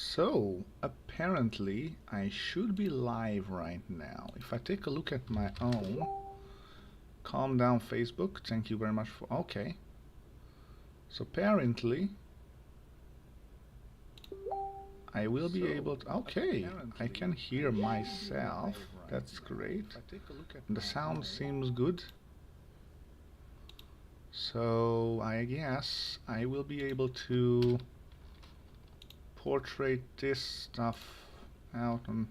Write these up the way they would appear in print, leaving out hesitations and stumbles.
So, apparently, I should be live right now. If I take a look at my own, calm down Facebook, thank you very much for, okay. So apparently, I will be able to, okay, I can hear myself, that's great. The sound seems good. So, I guess I will be able to portray this stuff out on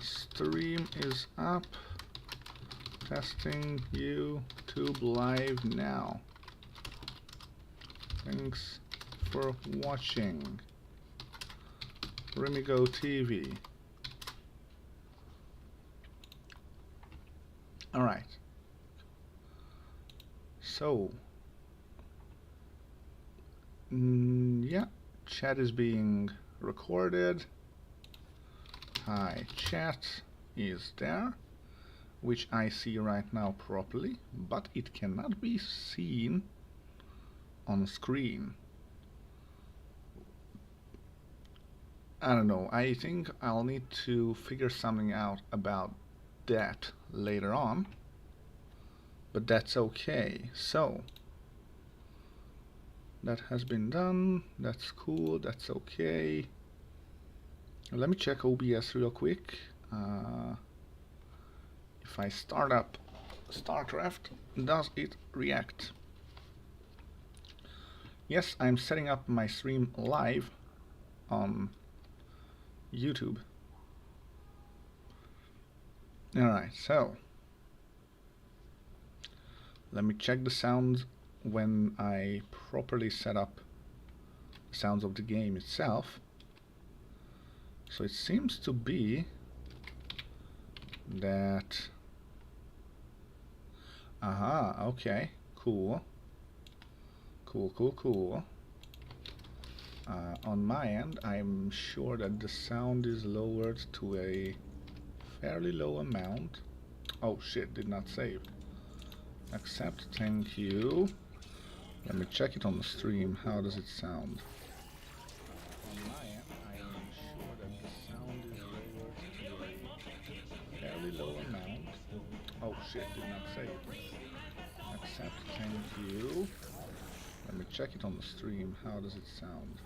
stream is up, testing YouTube live now. Thanks for watching Remigo TV. Alright, so yeah, chat is being recorded. Hi, chat is there, which I see right now properly, but it cannot be seen on screen. I don't know, I think I'll need to figure something out about that later on, but that's okay. So that has been done, that's cool, that's okay. Let me check OBS real quick. If I start up Starcraft, does it react? Yes, I'm setting up my stream live on YouTube. Alright, so let me check the sounds when I properly set up the sounds of the game itself. So it seems to be that... Aha, okay, cool. Cool. On my end, I'm sure that the sound is lowered to a fairly low amount. Oh shit, did not save. Accept, thank you. Let me check it on the stream. How does it sound? On my end, I am sure that the sound is lowered to a fairly low amount. Oh shit, did not save. Accept, thank you. Let me check it on the stream. How does it sound?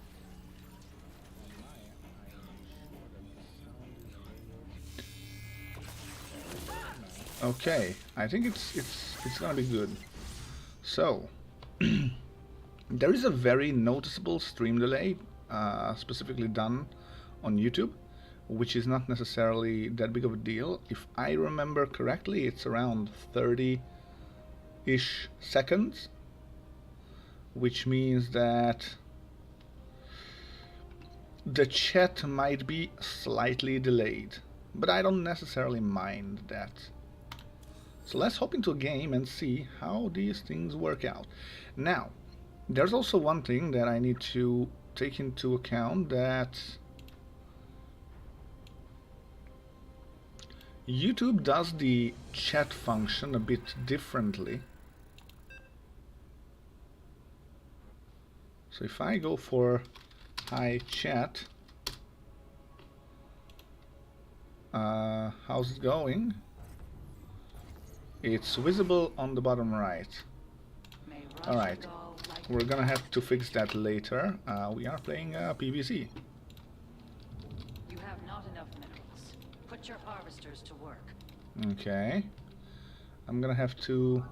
Okay, I think it's gonna be good. So there is a very noticeable stream delay, specifically done on YouTube, which is not necessarily that big of a deal. If I remember correctly, it's around 30-ish seconds, which means that the chat might be slightly delayed, but I don't necessarily mind that. So let's hop into a game and see how these things work out. Now, there's also one thing that I need to take into account, that YouTube does the chat function a bit differently. So if I go for hi chat, how's it going? It's visible on the bottom right. Alright, we're gonna have to fix that later. We are playing PvC. You have not enough minerals. Put your harvesters to work. Okay. I'm gonna have to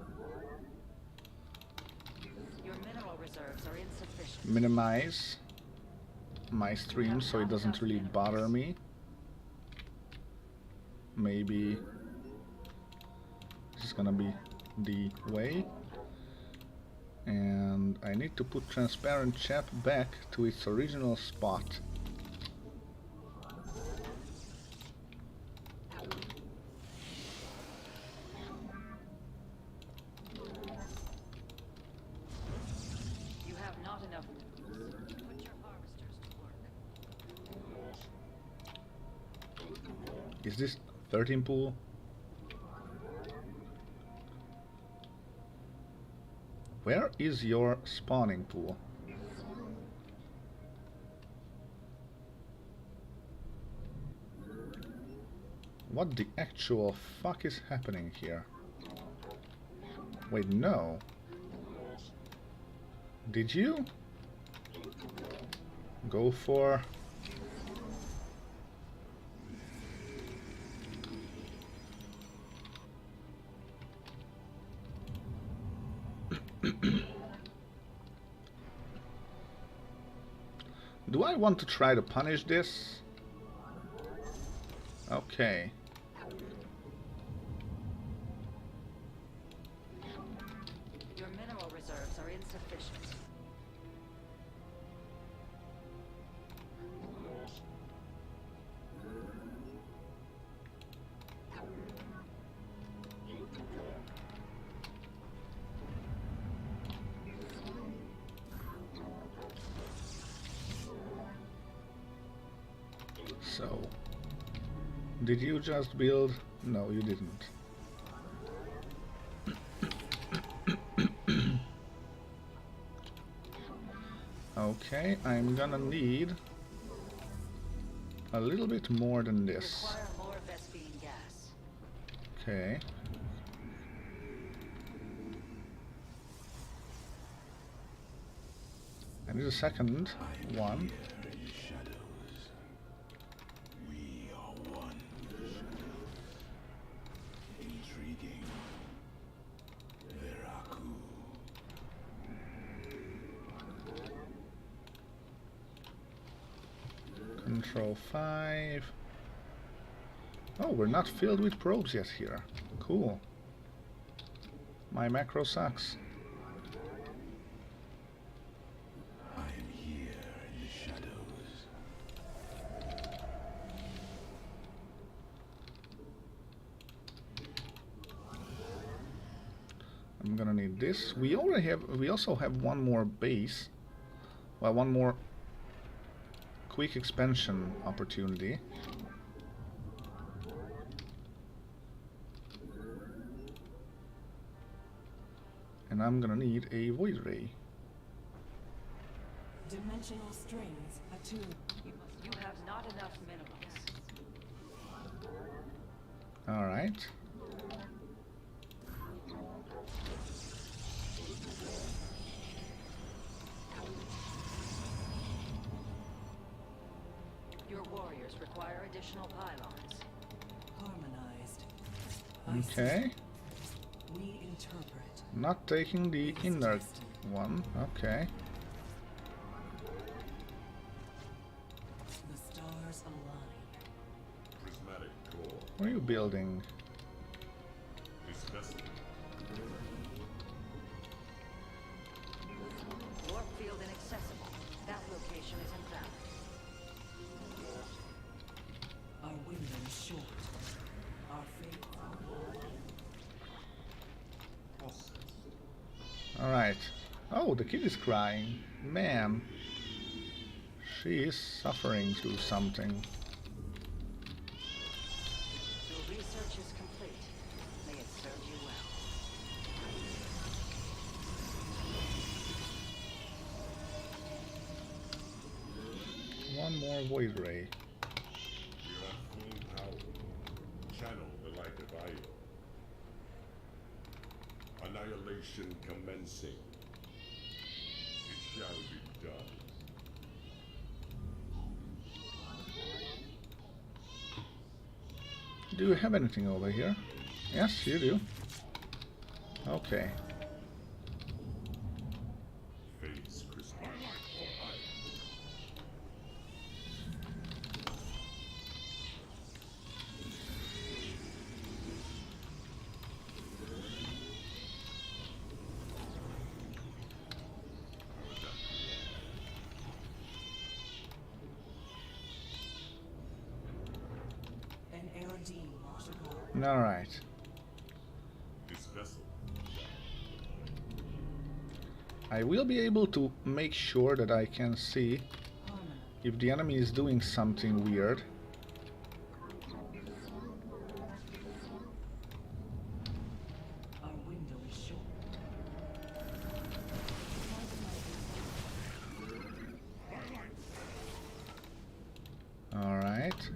Your mineral reserves are insufficient. minimize my stream so it doesn't really bother me. Maybe this is gonna be the way. And I need to put transparent chat back to its original spot. You have not enough. Put your harvesters to work. Is this 13 pool? Where is your spawning pool? What the actual fuck is happening here? Wait, no. Did you? Go for... Do I want to try to punish this? Okay. Your mineral reserves are insufficient. So, did you just build? No, you didn't. Okay, I'm gonna need a little bit more than this. Require more Vespine gas. Okay. I need a second one. Control 5. Oh, we're not filled with probes yet here. Cool. My macro sucks. I am here in the shadows. I'm gonna need this. We also have one more base. Well, one more quick expansion opportunity. And I'm gonna need a void ray. Dimensional strings attuned. You have not enough minerals. Alright. Your warriors require additional pylons. Harmonized. Okay. We interpret. Not taking the inner one. Okay. The stars align. Prismatic core. What are you building? This vessel. Warp field inaccessible. That location is invalid. Our window is short. Our fate. Alright. Oh, the kid is crying. Man. She is suffering through something. Your research is complete. May it serve you well. One more void ray. We are at full power. Channel the light of Io. Annihilation commencing. It shall be done. Do you have anything over here? Yes, you do. Okay. Face crystal light for Io. An ARD to go. Alright. This vessel. I will be able to make sure that I can see Harmonize. if the enemy is doing something weird. Our window is short. Alright.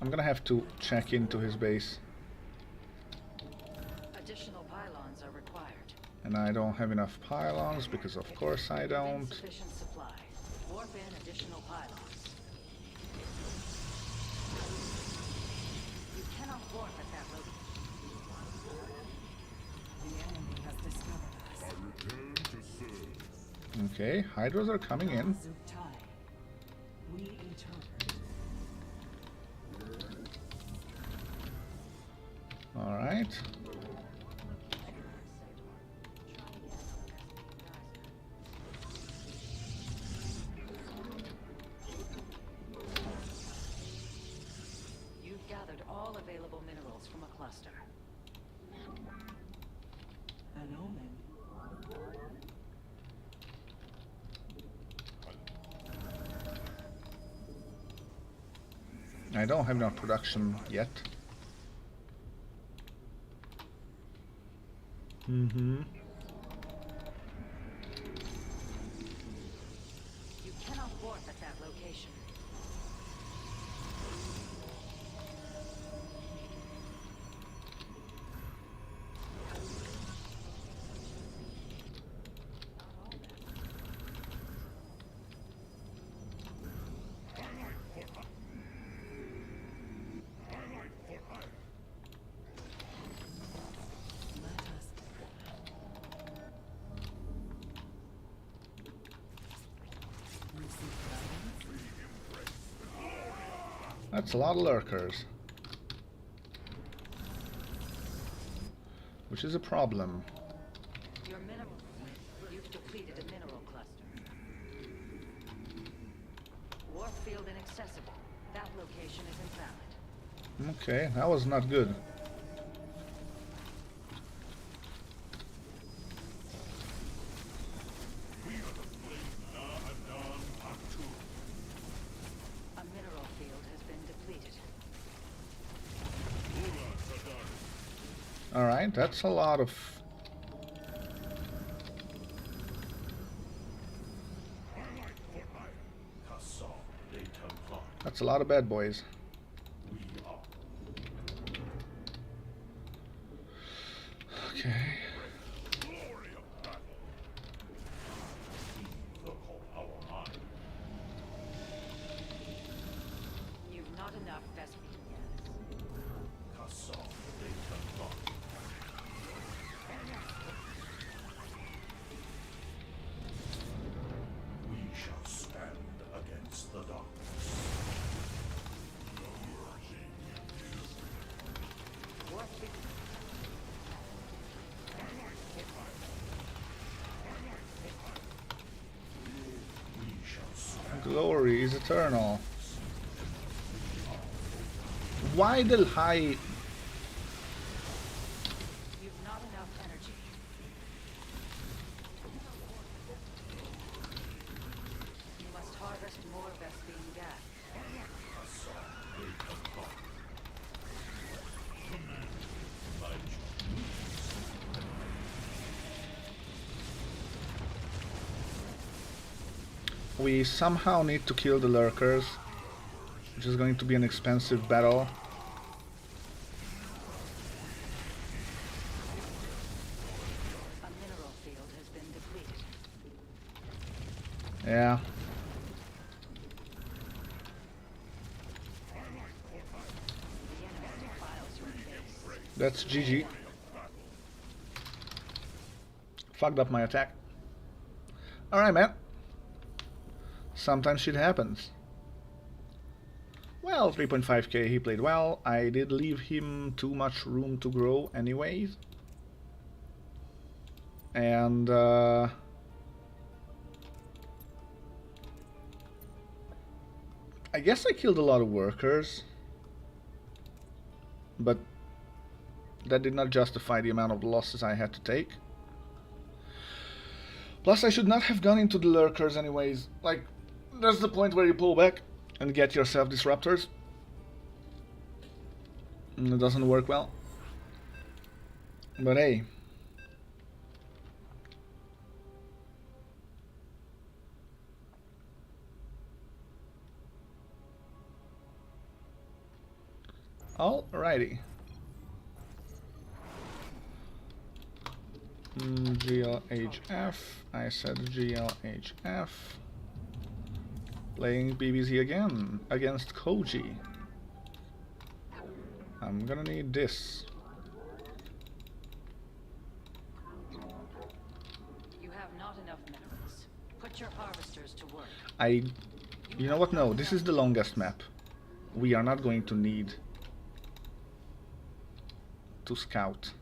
I'm gonna have to check into his base. Additional pylons are required. And I don't have enough pylons because of course I don't. Insufficient supply. Warp in additional pylons. You cannot warp at that location. The enemy has discovered us. I return to serve. Okay, hydras are coming in. Zutai. We interpret. Alright. You've gathered all available minerals from a cluster. An omen. I don't have enough production yet. Mm-hmm. You cannot warp at that location. Let us. Receive guidance. That's a lot of lurkers. Which is a problem. Your mineral. You've depleted a mineral cluster. Warp field inaccessible. That location is invalid. Okay, that was not good. A mineral field has been depleted. Alright, that's a lot of... That's a lot of bad boys. Okay. You've not enough Vespene yet. We shall stand against the darkness. Warp field. We shall stand. Glory is eternal. Why the high... You've not enough energy. You must harvest more Vespene gas. We somehow need to kill the lurkers, which is going to be an expensive battle. A mineral field has been depleted. Yeah. The enemy defiles your base. That's GG. Fucked up my attack. Alright, man. Sometimes shit happens. Well, 3.5k, he played well. I did leave him too much room to grow anyways. And I guess I killed a lot of workers, but that did not justify the amount of losses I had to take. Plus, I should not have gone into the lurkers anyways. Like, there's the point where you pull back and get yourself disruptors. And it doesn't work well. But hey. Alrighty. GLHF. I said GLHF. Playing BBC again against Koji. I'm gonna need this. You have not enough minerals. Put your harvesters to work. You know what? No, this is the longest map. We are not going to need to scout.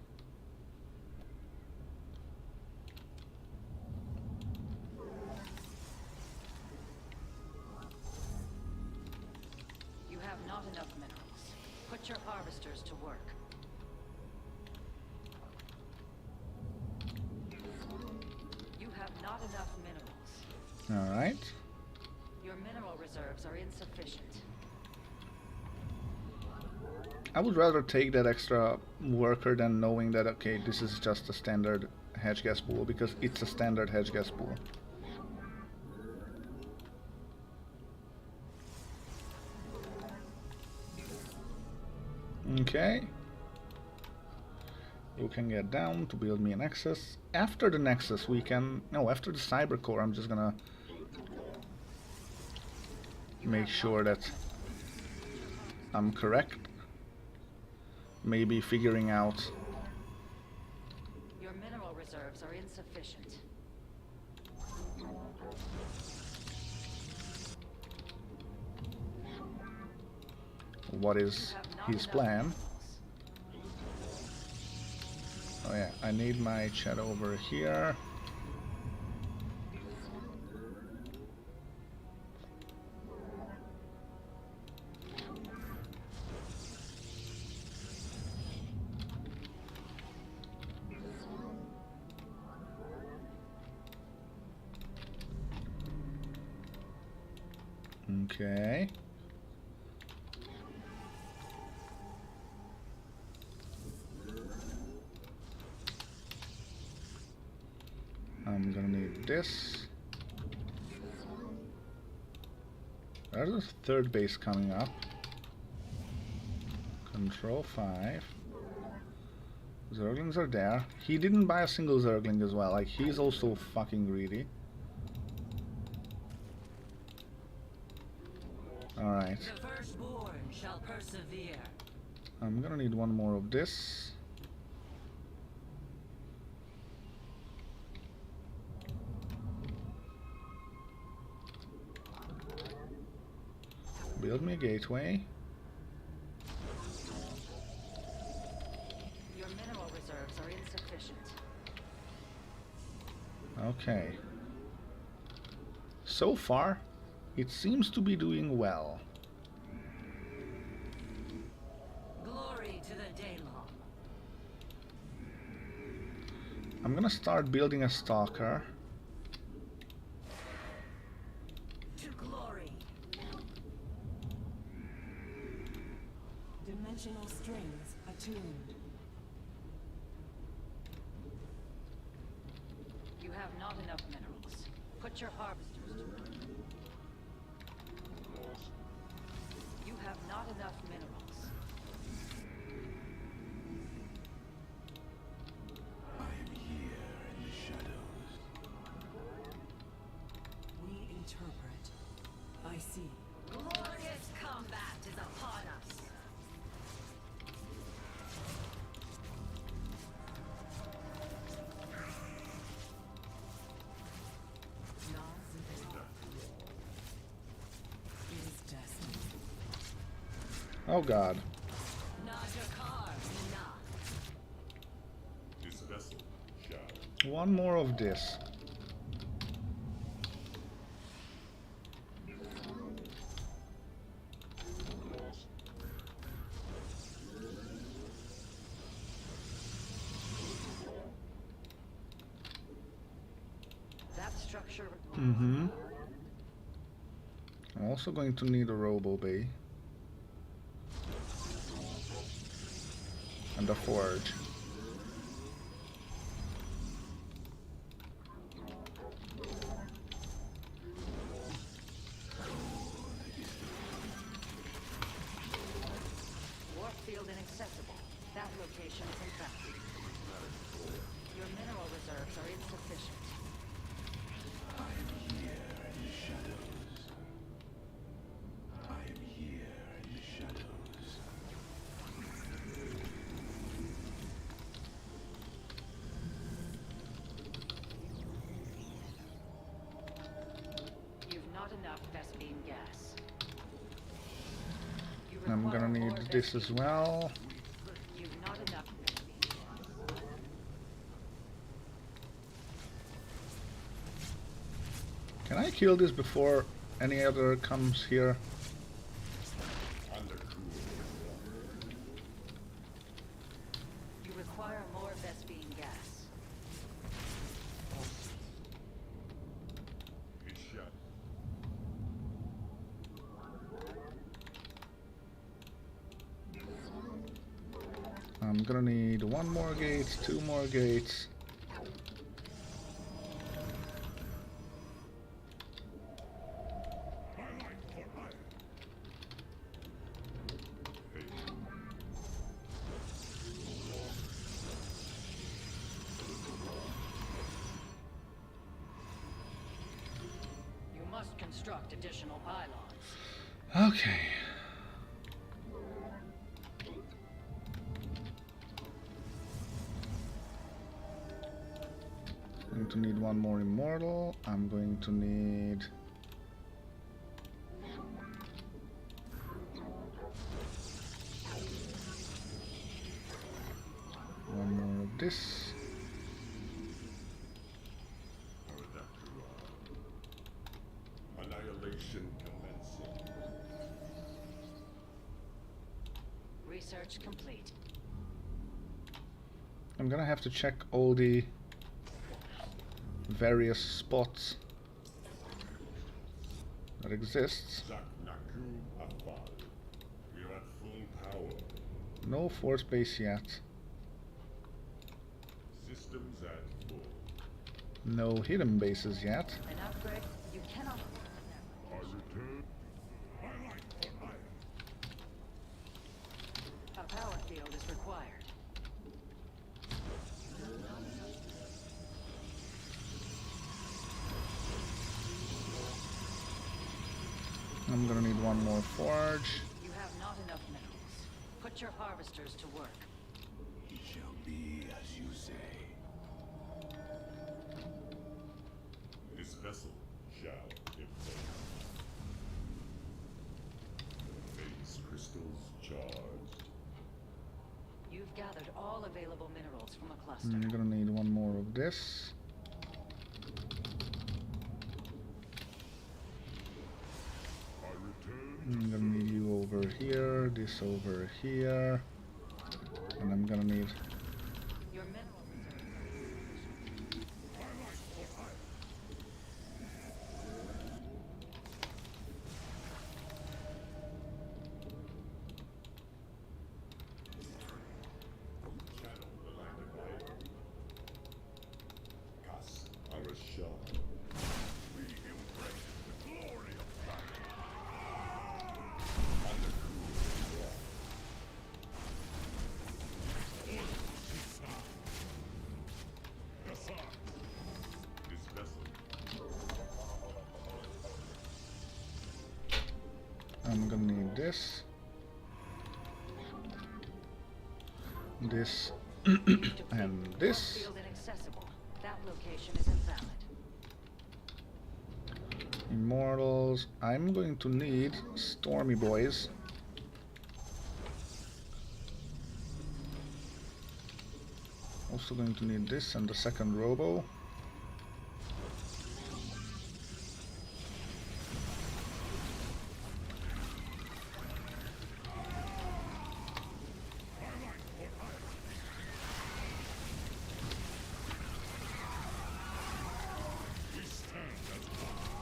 You have not enough minerals. Put your harvesters to work. You have not enough minerals. Alright. Your mineral reserves are insufficient. I would rather take that extra worker than knowing that, okay, this is just a standard hedge gas pool, because it's a standard hedge gas pool. Okay. You can get down to build me a nexus. After the nexus we can... No, after the cyber core I'm just gonna make sure that I'm correct. Maybe figuring out... Your mineral reserves are insufficient. what is his plan. Oh yeah, I need my chat over here. Okay. I'm gonna need this. There's a third base coming up. Control 5. Zerglings are there. He didn't buy a single Zergling as well. Like, he's also fucking greedy. Alright. The firstborn shall persevere. I'm gonna need one more of this. Build me a gateway. Your mineral reserves are insufficient. Okay. So far, it seems to be doing well. Glory to the Daylong. I'm gonna start building a stalker. To glory. Dimensional strings attuned. You have not enough minerals. Put your harvesters to work. You have not enough minerals. I am here in the shadows. We interpret. I see. Glorious combat is upon us. It is destiny. Oh god. This vessel shall One more of this. That structure. Mm-hmm. I'm also going to need a robo bay. And a forge. Vespine gas. You I'm gonna require need more this as Vespine well. gas. You've not enough Vespine gas. Can I kill this before any other comes here? You require more Vespine gas. It's shut. I'm gonna need 1 more gate, 2 more gates. You must construct additional pylons. Okay. I'm going to need 1 more immortal. I'm going to need one more of this. Annihilation commencing. Research complete. I'm gonna have to check all the various spots that exists. Zaknaku Afal. We are at full power. No force base yet. Systems at full. No hidden bases yet. An upgrade you cannot. I return. A power field is required. I'm gonna need 1 more forge. You have not enough minerals. Put your harvesters to work. It shall be as you say. This vessel shall inflate. Phase crystals charged. You've gathered all available minerals from a cluster. I'm gonna need 1 more of this. I return. I'm gonna need you over here, this over here, and I'm gonna need Your mineral Channel the land of fire. Gas Arashah. We embrace the glory of battle. This vessel. I'm gonna need this, this, and this. field inaccessible. That location is invalid. Immortals. I'm going to need Stormy Boys. Also going to need this and the second robo.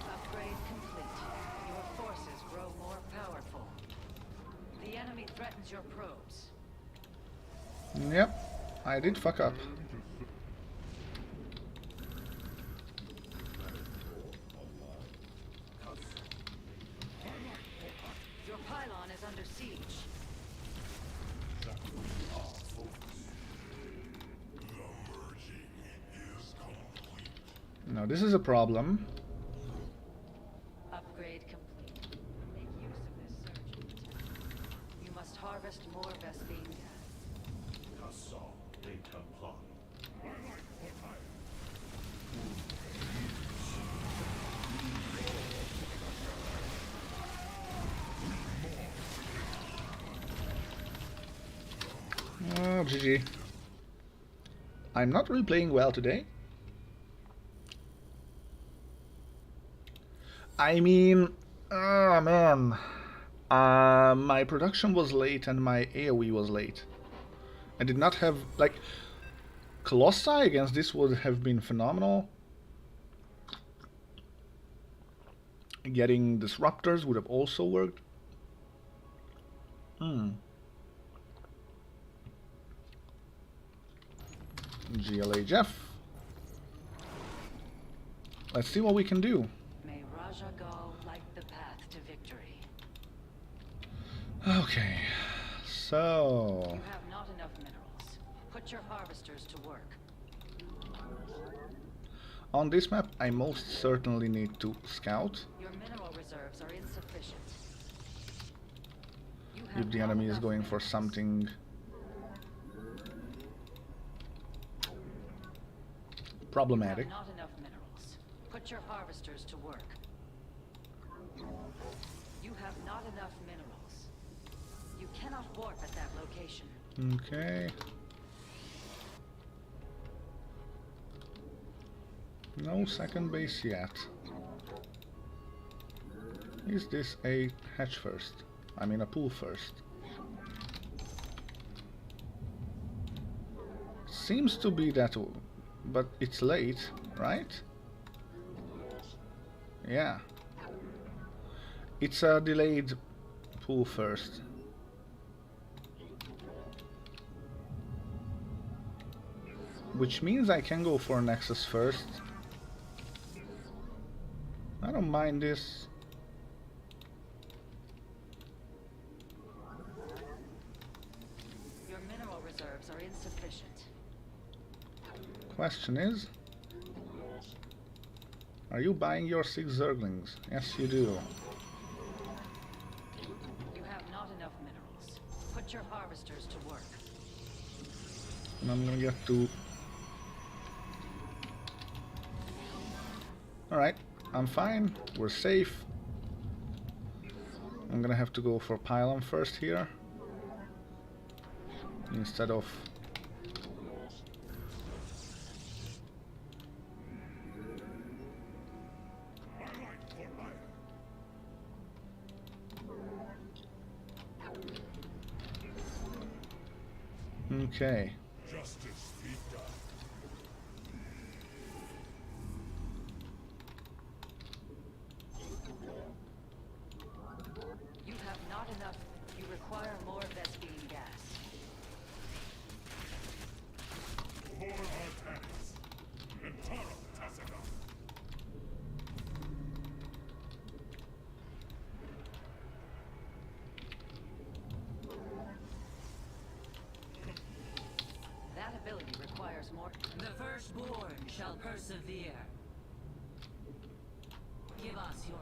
Upgrade complete. Your forces grow more powerful. The enemy threatens your probes. Yep, I did fuck up. Your pylon is under siege. Now this is a problem. Upgrade complete. Make use of this surge. You must harvest more Vespine gas. GG. I'm not really playing well today. I mean, oh man. My production was late and my AoE was late. I did not have, like, Colossi against this would have been phenomenal. Getting disruptors would have also worked. GLA Jeff. Let's see what we can do. May Raja Gal light the path to victory. Okay, so You have not enough minerals. Put your harvesters to work. on this map I most certainly need to scout Your mineral reserves are insufficient. You have if the not enemy is enough going for minerals. something problematic. You have not enough minerals. Put your harvesters to work. You have not enough minerals. You cannot warp at that location. Okay. No second base yet. Is this a hatch first? I mean a pool first. Seems to be that, but it's late, right? Yeah. It's a delayed pool first. Which means I can go for Nexus first. I don't mind this. Your mineral reserves are insufficient. Question is, are you buying your 6 Zerglings? Yes, you do. You have not enough minerals. Put your harvesters to work. And I'm gonna get to... Alright, I'm fine. We're safe. I'm gonna have to go for pylon first here. Instead of... Okay. Justice be done. You have not enough. You require more Vespine gas. Hor Artanis. Intara Tassaka. That ability requires more. The firstborn shall persevere. Give us your...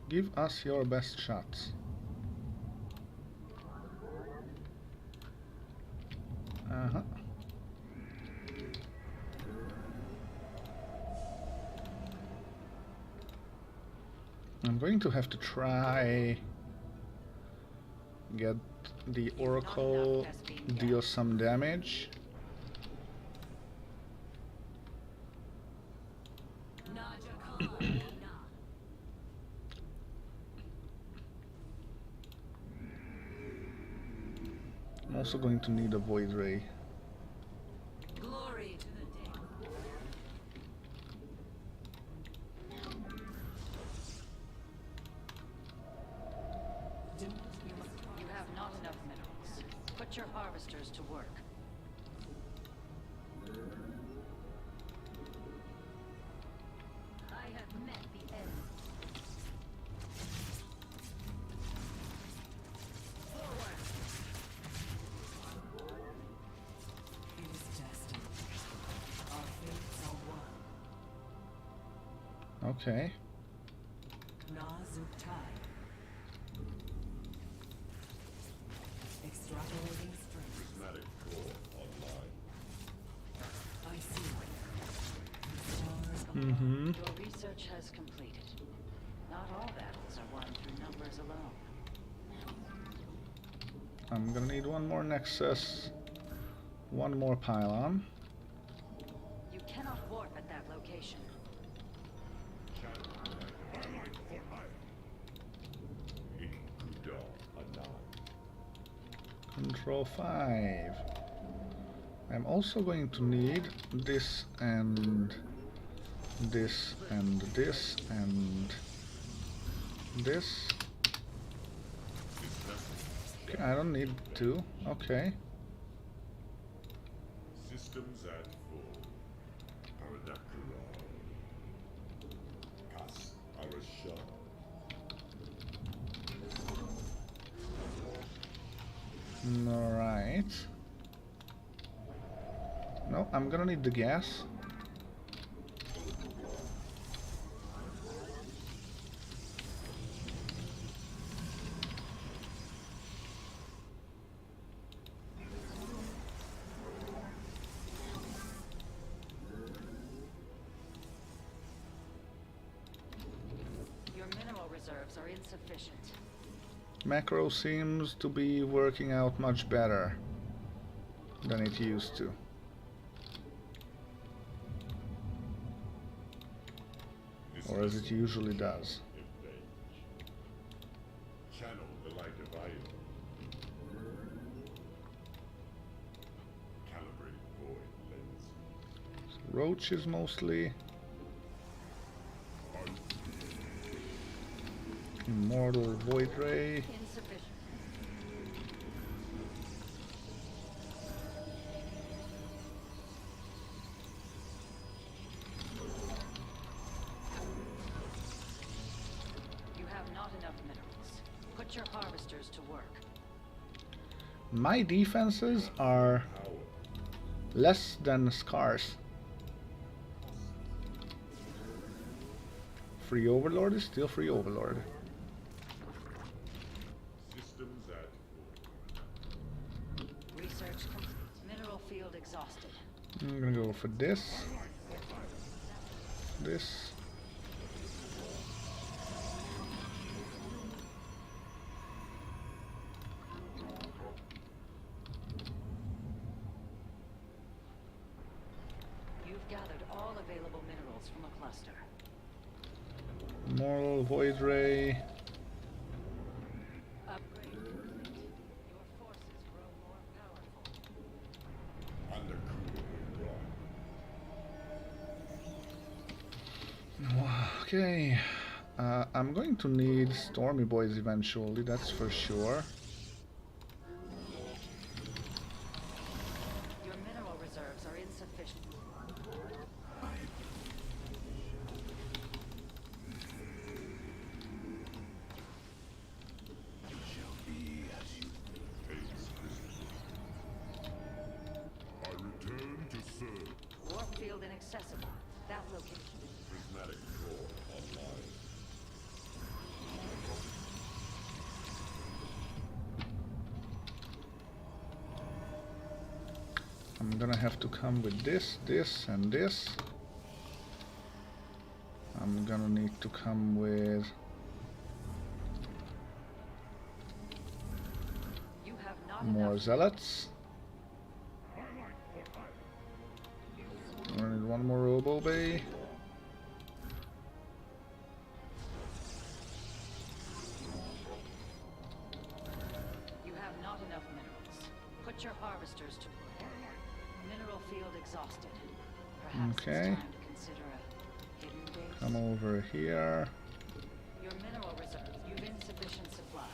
Give us your best shots. Uh-huh. I'm going to have to try get the Oracle deal some damage. I'm also going to need a Void Ray. Glory to the day. You have not enough minerals. Put your harvesters to work. I have met the end. It is destined. Our fates are one. Okay. Nazuktai. Extrapolating strength. Prismatic core online. I see. Stars Mm-hmm. Your research has completed. Not all battles are won through numbers alone. I'm gonna need one more nexus, one more pylon. You cannot warp at that location. Control 5. I'm also going to need this and this and this and this. Okay, I don't need two. Okay. Systems at full. Aradakura. Kas Arasha. Alright. No, I'm gonna need the gas. Your mineral reserves are insufficient. Macro seems to be working out much better than it used to. Or as it usually does. Channel the light of iron. Calibrate void lens. Roaches mostly. Immortal Void Ray. Insufficient. You have not enough minerals. Put your harvesters to work. My defenses are less than scarce. Free Overlord is still Free Overlord. Systems at full. Research complete. Mineral field exhausted. I'm gonna go for this. This. You've gathered all available minerals from a cluster. Immortal Void Ray. Upgrade complete. Your forces grow more powerful. Undercool brought. Okay. I'm going to need Stormy Boys eventually, that's for sure. Your mineral reserves are insufficient. Shall be as you I return to serve. Warp field inaccessible. That location. Prismatic core online. I'm gonna have to come with this, this, and this. I'm gonna need to come with You have not more enough. zealots. I'm gonna need one more Robo Bay. You have not enough minerals. Put your harvesters to work. Mineral field exhausted. Perhaps Okay. it's time to consider a hidden base. Come over here. Your mineral reserves. You've insufficient supply.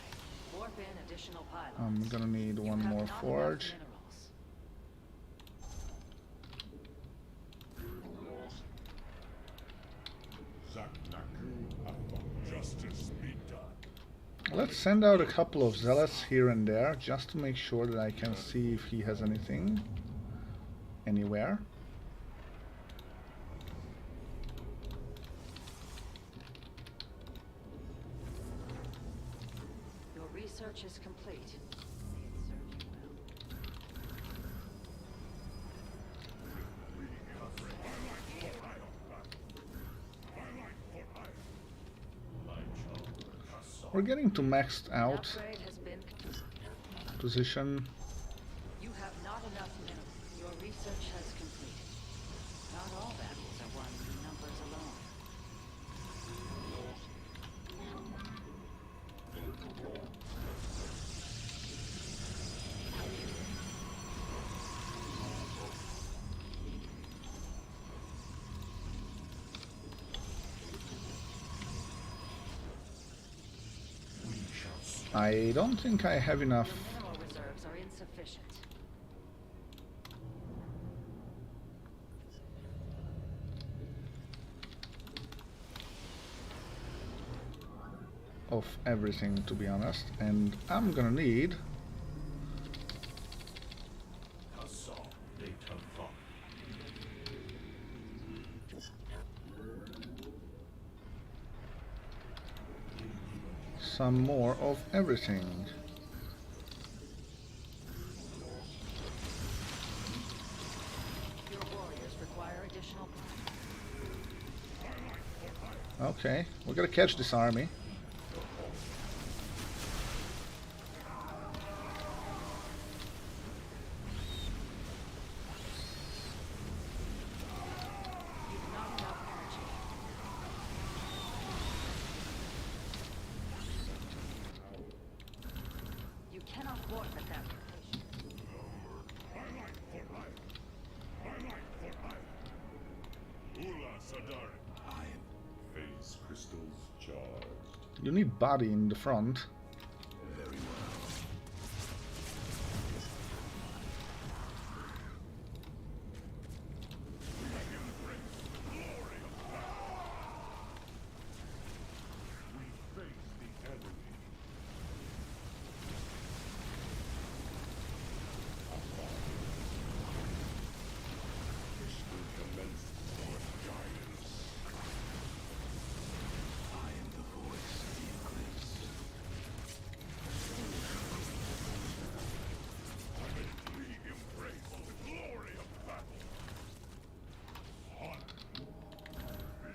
Warp in additional pylons. I'm gonna need You one have more not enough forge. minerals. Zaknaku Afa. Justice be done. Let's send out a couple of zealots here and there just to make sure that I can see if he has anything anywhere. Your research is complete. May it serve you well. We're getting to maxed An out upgrade has been to position. You have not enough minerals. Your research has completed. Not all battles are won through numbers alone. I don't think I have enough. Your mineral reserves are insufficient. Of everything, to be honest, and I'm gonna need some more of everything. Your warriors require additional. Okay, we're gonna catch this army. You've not enough energy. You cannot warp at that location. Ula Sadari. Phase crystals charged. You need body in the front. Very well. We face the enemy. Mission commenced for guidance. I am the voice of the eclipse. We embrace the glory of battle.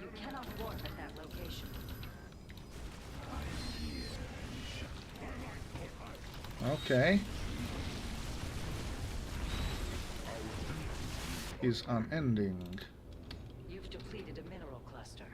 You cannot warp at that location. Okay. Is unending. You've depleted a mineral cluster.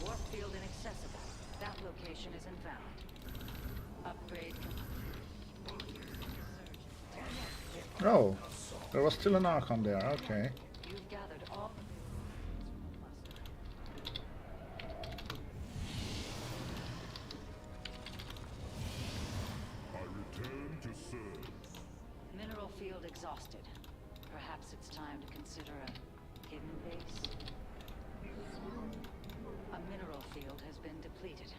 Warp field inaccessible. That location is invalid. Upgrade complete. Oh, there was still an Archon there. Okay. You've gathered all the I return to serve. mineral field exhausted. Perhaps it's time to consider a hidden base. A mineral field has been depleted.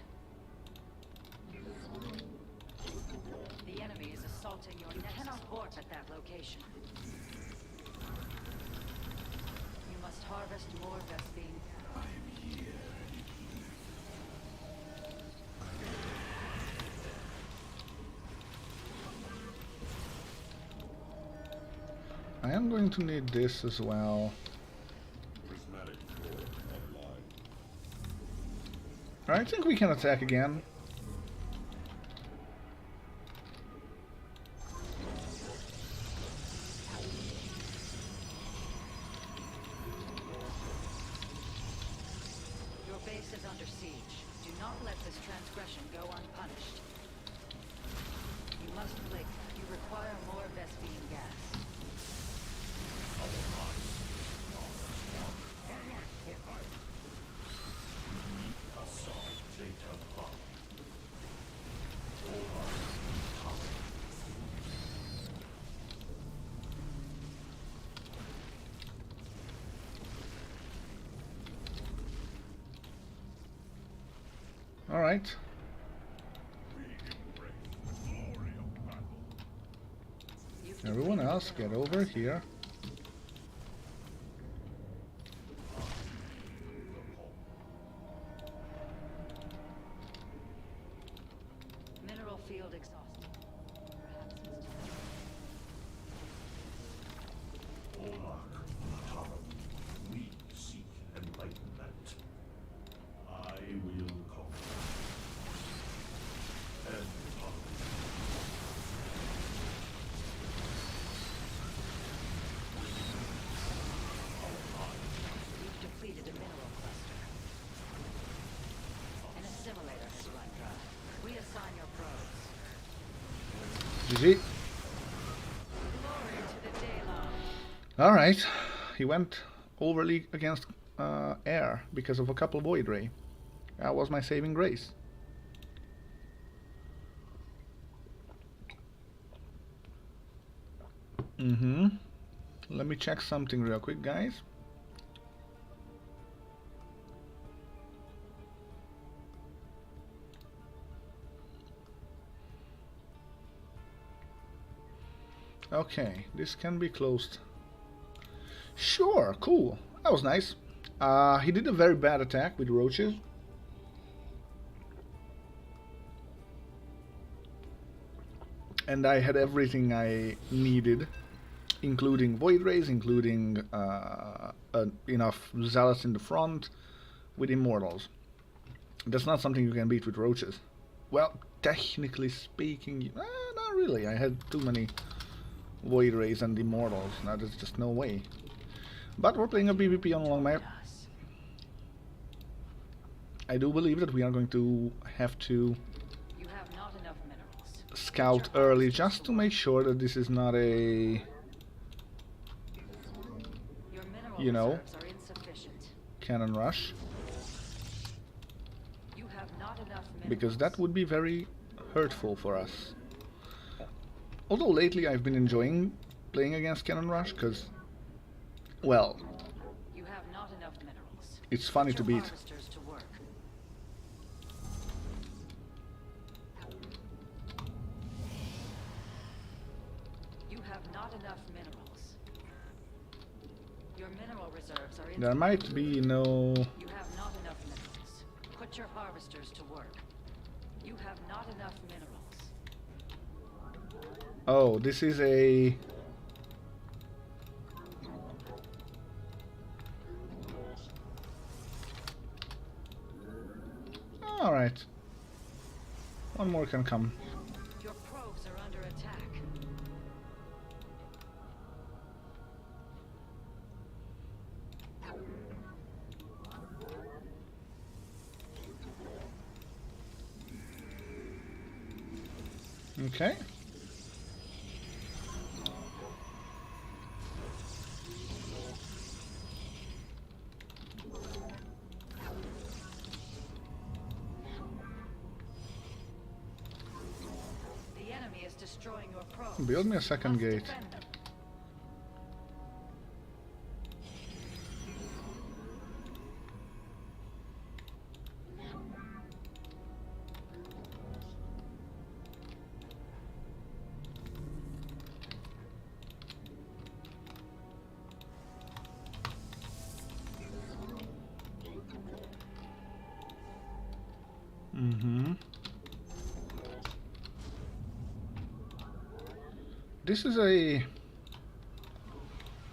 The enemy is assaulting your nexus. You cannot warp at that location. You must harvest more Vespine. I am here. I am going to need this as well. Prismatic core online. I think we can attack again. Your base is under siege. Do not let this transgression go unpunished. You must flee. You require more Vespine gas. All right. We embrace the glory of battle. You've Everyone depleted else, the get mineral over cluster. here. Mineral field exhausted. Perhaps it's time. GG. Glory to the Daylon. Alright. He went overly against air because of a couple Void Ray. That was my saving grace. Let me check something real quick, guys. Okay, this can be closed. Sure, cool. That was nice. He did a very bad attack with roaches. And I had everything I needed, including Void Rays, including enough Zealots in the front, with Immortals. That's not something you can beat with roaches. Well, technically speaking, not really. I had too many Void Rays and Immortals. Now there's just no way. But we're playing a PvP on a long map. I do believe that we are going to have to You have not enough minerals. scout early just to make sure that this is not a, Your mineral you know, reserves are insufficient. cannon rush. You have not enough minerals. Because that would be very hurtful for us. Although lately I've been enjoying playing against Cannon Rush, because, well, You have not enough minerals. it's funny Put to your beat. harvesters to work. You have not enough minerals. Your mineral reserves are There might be no... You have not enough minerals. Put your harvesters to work. You have not enough minerals. Oh, this is a... Alright. One more can come. Your probes are under attack. Okay. The enemy is destroying your probes. Build me a second Must gate. defend them. This is a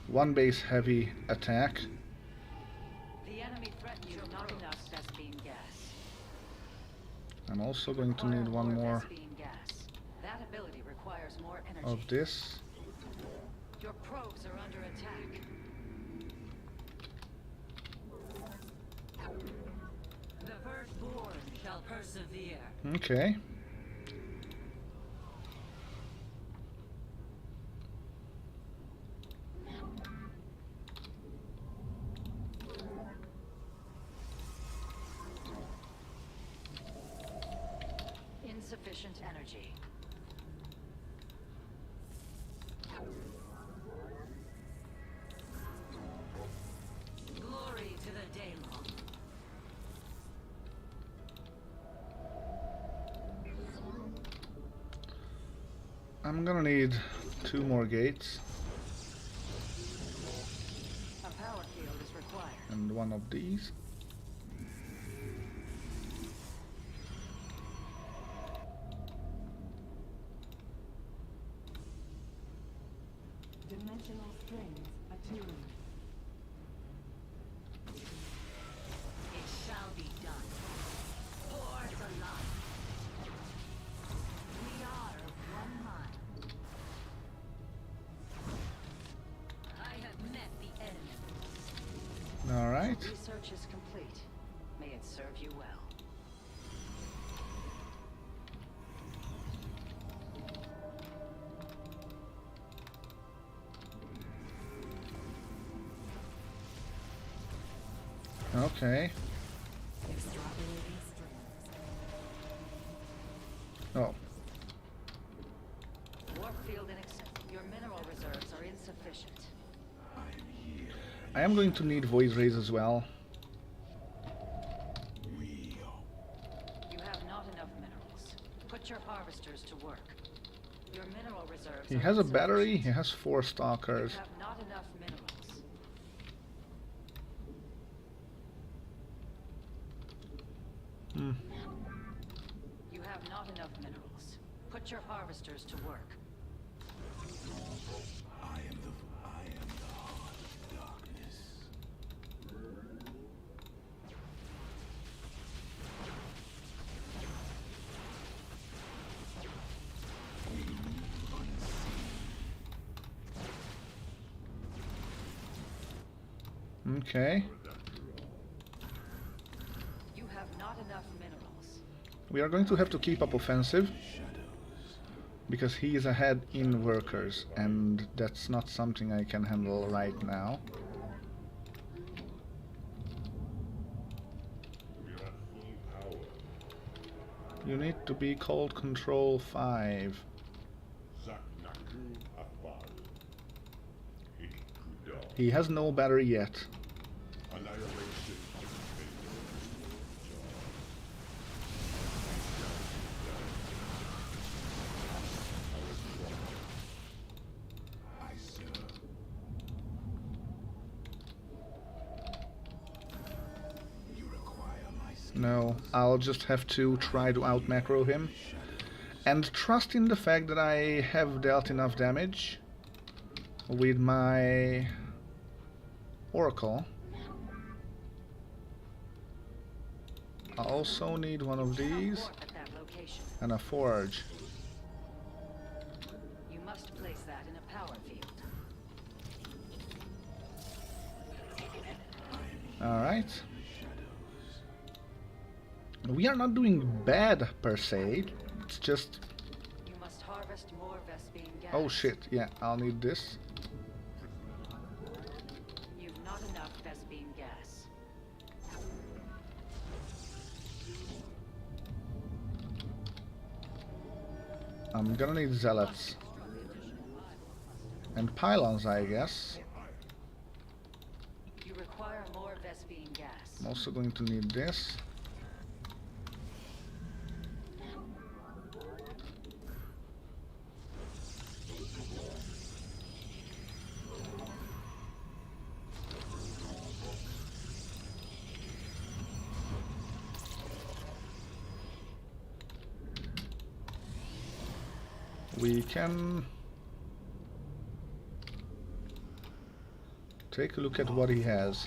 one base heavy attack. The enemy threatens you not enough Vespene gas. I'm also going to need Acquire one more Vespene gas. That ability requires more energy. of this. Your probes are under attack. The firstborn shall persevere. Okay. Insufficient energy. Glory to the Daylon. I'm gonna need 2 more gates A power field is required. and one of these. Dimensional strings attuned. It shall be done. For the light. We are of one mind. I have met the enemy. Alright. Research is complete. May it serve you well. Okay. Extrapolating strings. Oh, Warfield inaccessible. Your mineral reserves are insufficient. I am going to need void rays as well. You have not enough minerals. Put your harvesters to work. Your mineral reserves He are has a battery, he insufficient. has 4 You stalkers. have not enough minerals. Hmm. You have not enough minerals. Put your harvesters to work. I am the heart of darkness. Okay. You have not enough minerals. We are going to have to keep up offensive. Because he is ahead in workers, and that's not something I can handle right now. We are at full power. You need to be called Control 5. Zaknaku Afal. Ikuda. He has no battery yet. Annihilation. I serve. You require my skill. No, I'll just have to try to out-macro him. And trust in the fact that I have dealt enough damage with my Oracle. I also need one of these Support at that location. and a forge. You must place that in a power field. Alright. We are not doing bad per se. It's just... You must harvest more Vespine gas. Oh shit, yeah, I'll need this. You've not enough Vespine gas. I'm gonna need zealots. And pylons, I guess. You require more Vespine gas. I'm also going to need this. We can take a look at what he has.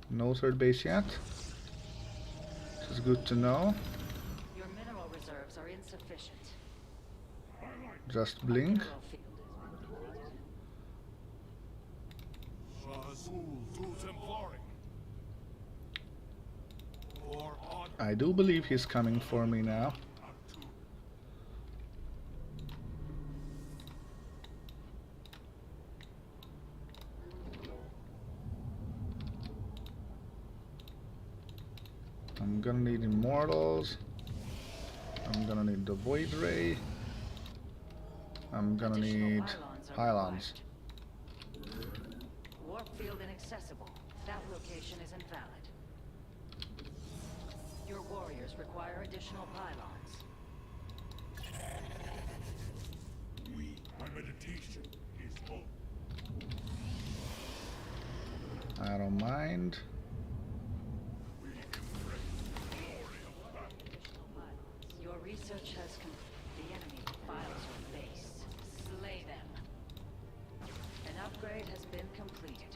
No third base yet. This is good to know. Your mineral reserves are insufficient. Just blink. Mineral field has been depleted. I do believe he's coming for me now. I'm gonna need immortals. I'm gonna need the void ray. I'm gonna Additional need are pylons. required. Warp field inaccessible. That location is invalid. Your warriors require additional pylons. My meditation is over. I don't mind. Your research has completed. The enemy files your base. Slay them. An upgrade has been completed.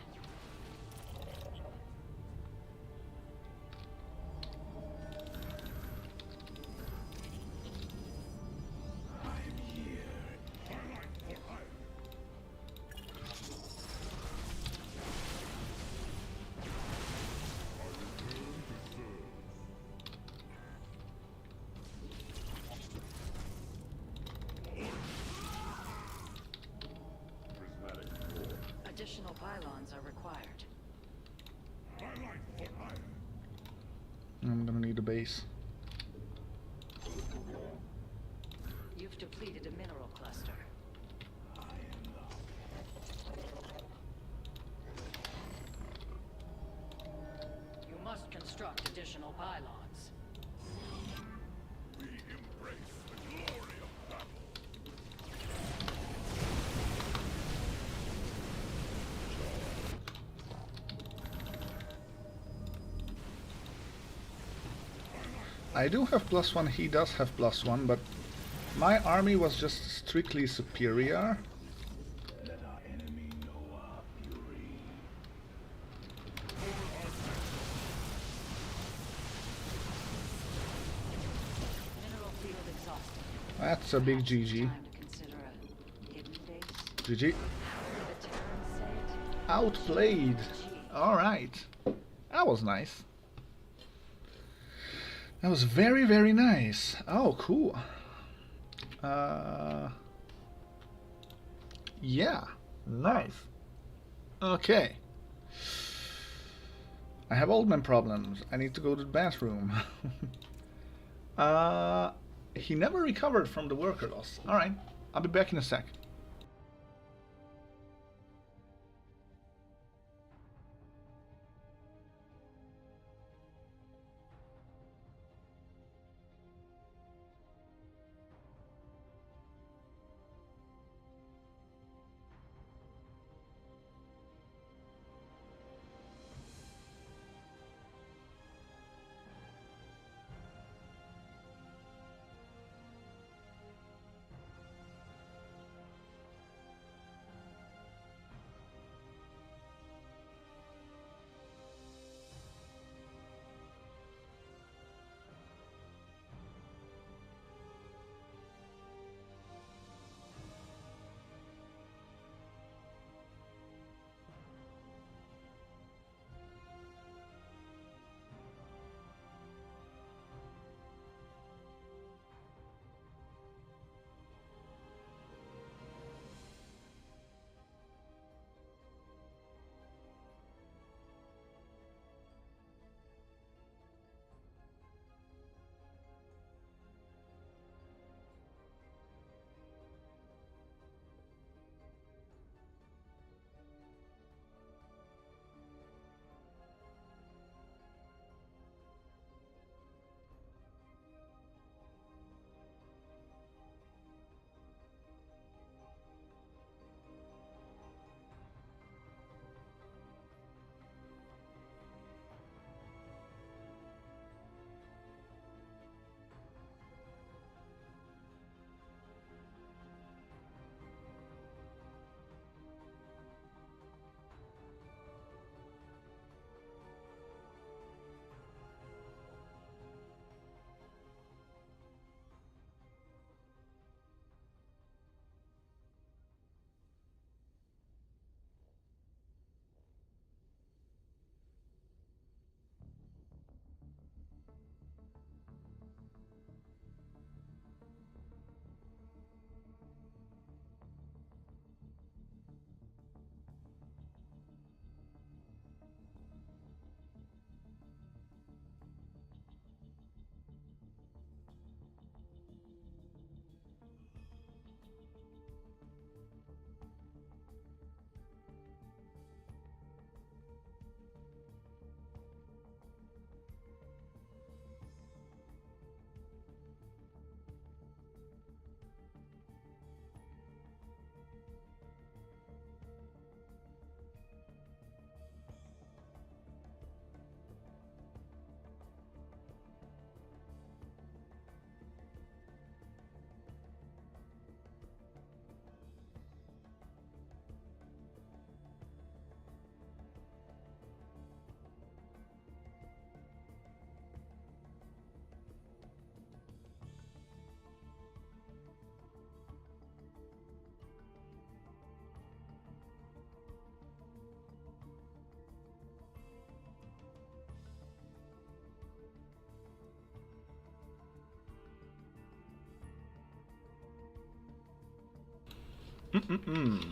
Additional pylons are required. My life for hire. I'm gonna need a base. You've depleted a mineral cluster. You must construct additional pylons. We embrace the glory of battle. I do have +1, he does have +1, but my army was just strictly superior. Let our enemy know our fury. Mineral field exhausted. That's a big Perhaps it's GG. time to consider a hidden base. GG. However the Terrans say it. Outplayed. Alright. That was nice. That was very, very nice. Oh, cool. Yeah. Nice. Okay. I have old man problems. I need to go to the bathroom. He never recovered from the worker loss. Alright. I'll be back in a sec.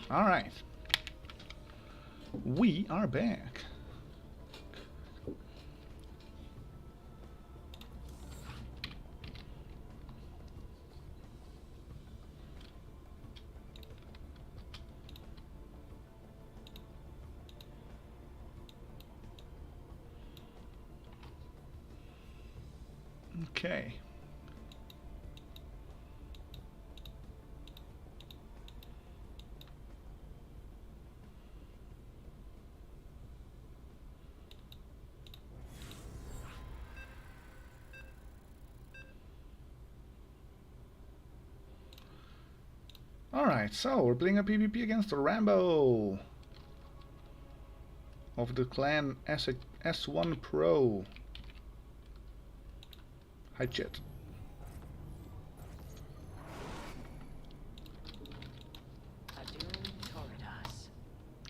All right. We are back. Okay. Alright, so we're playing a PvP against Rambo of the clan S1 Pro. Hi, chat.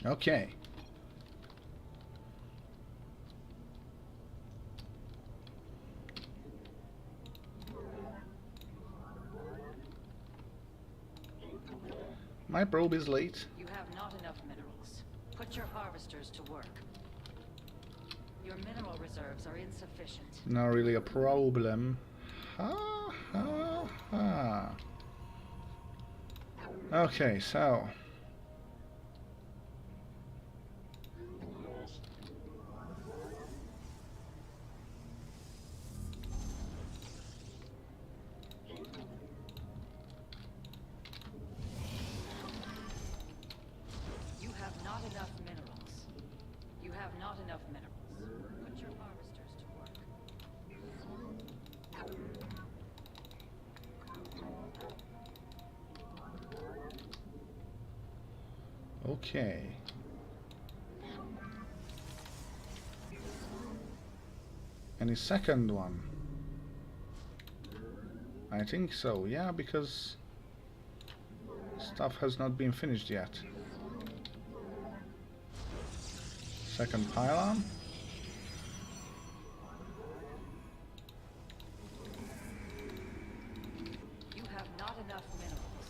Okay. My probe is late. You have not enough minerals. Put your harvesters to work. Your mineral reserves are insufficient. Not really a problem. Ha ha ha. Okay, so You have not enough minerals. You have not enough minerals. Put your harvesters to work. okay. Any second one? I think so, yeah, because stuff has not been finished yet. Second pylon. You have not enough minerals.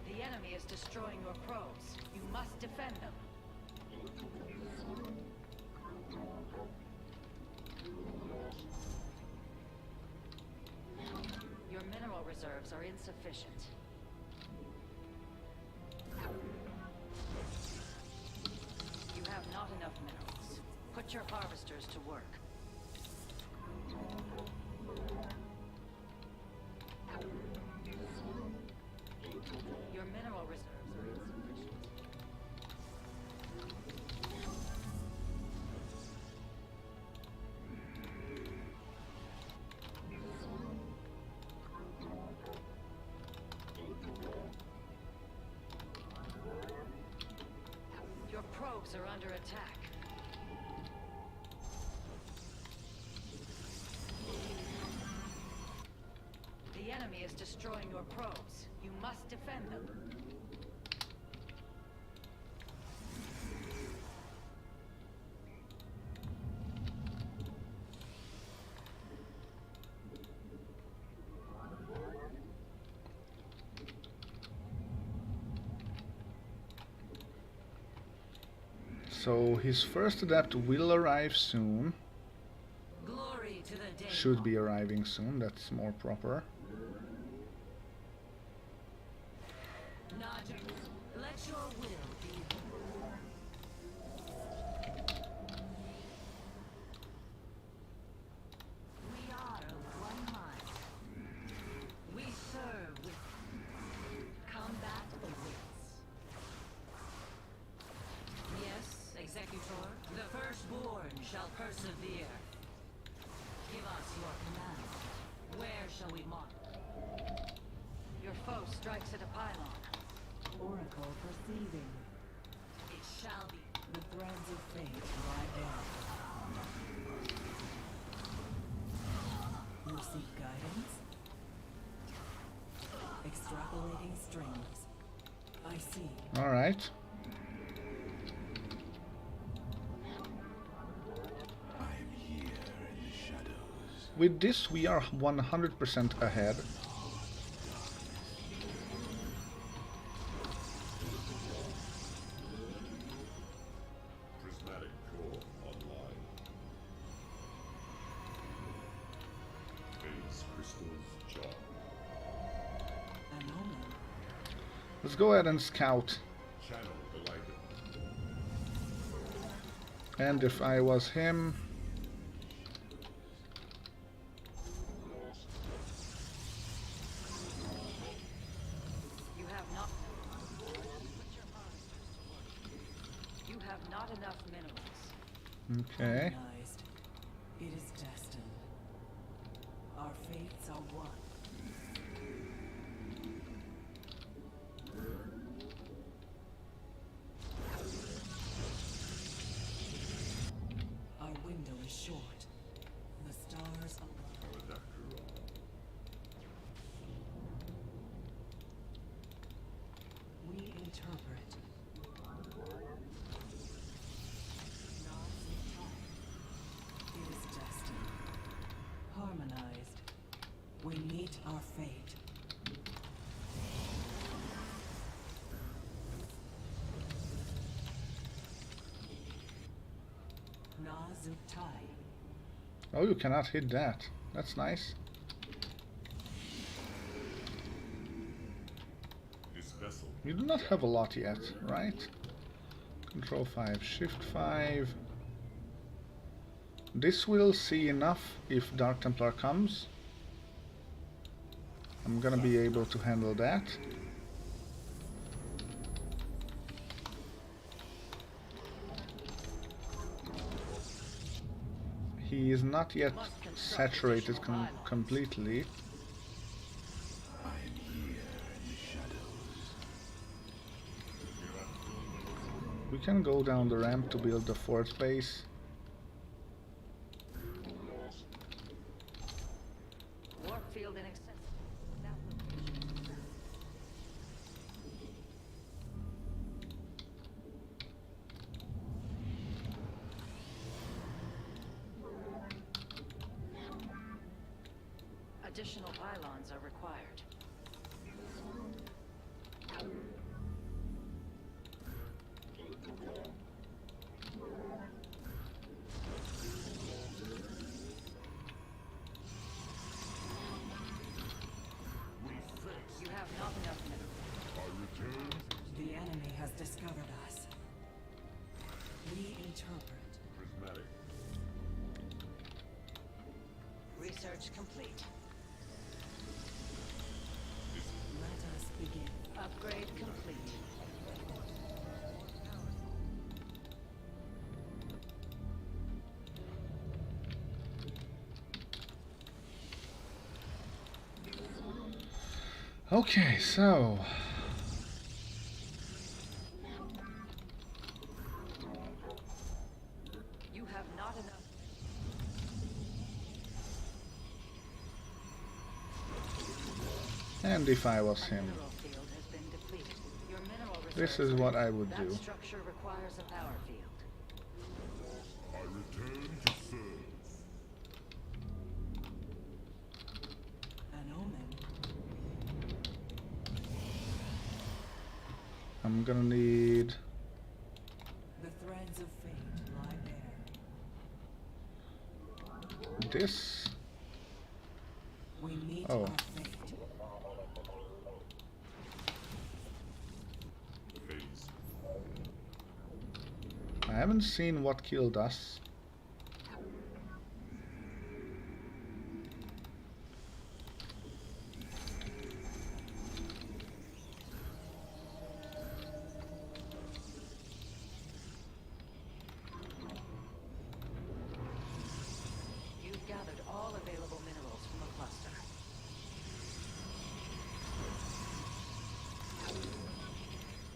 The enemy is destroying your probes. You must defend them. Your mineral reserves are insufficient. You have not enough minerals. Put your harvesters to work. Your mineral reserves are insufficient. Your probes are under attack. The enemy is destroying your probes. You must defend them. So his first adept will arrive soon. Glory to the day. Should be arriving soon, that's more proper. Nodger, let your will be. We are of one mind. We serve with combat awaits. Yes, Executor, the firstborn shall persevere. Give us your command. Where shall we mark? Your foe strikes at a pylon. Oracle perceiving. It shall be. The threads of fate lie down. You seek guidance? Extrapolating strings. I see. Alright. I'm here in the shadows. With this we are 100% ahead. Let's go ahead and scout. Channel delighted. And if I was him, You have not. You have not enough minerals. okay. Organized. It is destined. Our fates are one. Our window is short. The stars align. We interpret. It is destined. Harmonized. We meet our fate. Nazuktai. Oh, you cannot hit that. That's nice. This vessel. You do not have a lot yet, right? Control 5, Shift 5. This will see enough if Dark Templar comes. I'm gonna be able to handle that. He is not yet saturated completely. I am here in the shadows. We can go down the ramp to build the fort base. Warp field inaccessible. That location. Additional pylons are required. You have not enough minerals. I return. The enemy has discovered us. We interpret. Prismatic. Research complete. Let us begin. Upgrade complete. Okay, so You have not enough. and if I was him, Mineral field has been depleted. Your mineral this reserves is are what in. I would That do. structure requires a power field. I return to serve. An omen. I'm gonna need The threads of fate lie bare. this. We meet Oh. our fate. Phase. I haven't seen what killed us. You've gathered all available minerals from a cluster.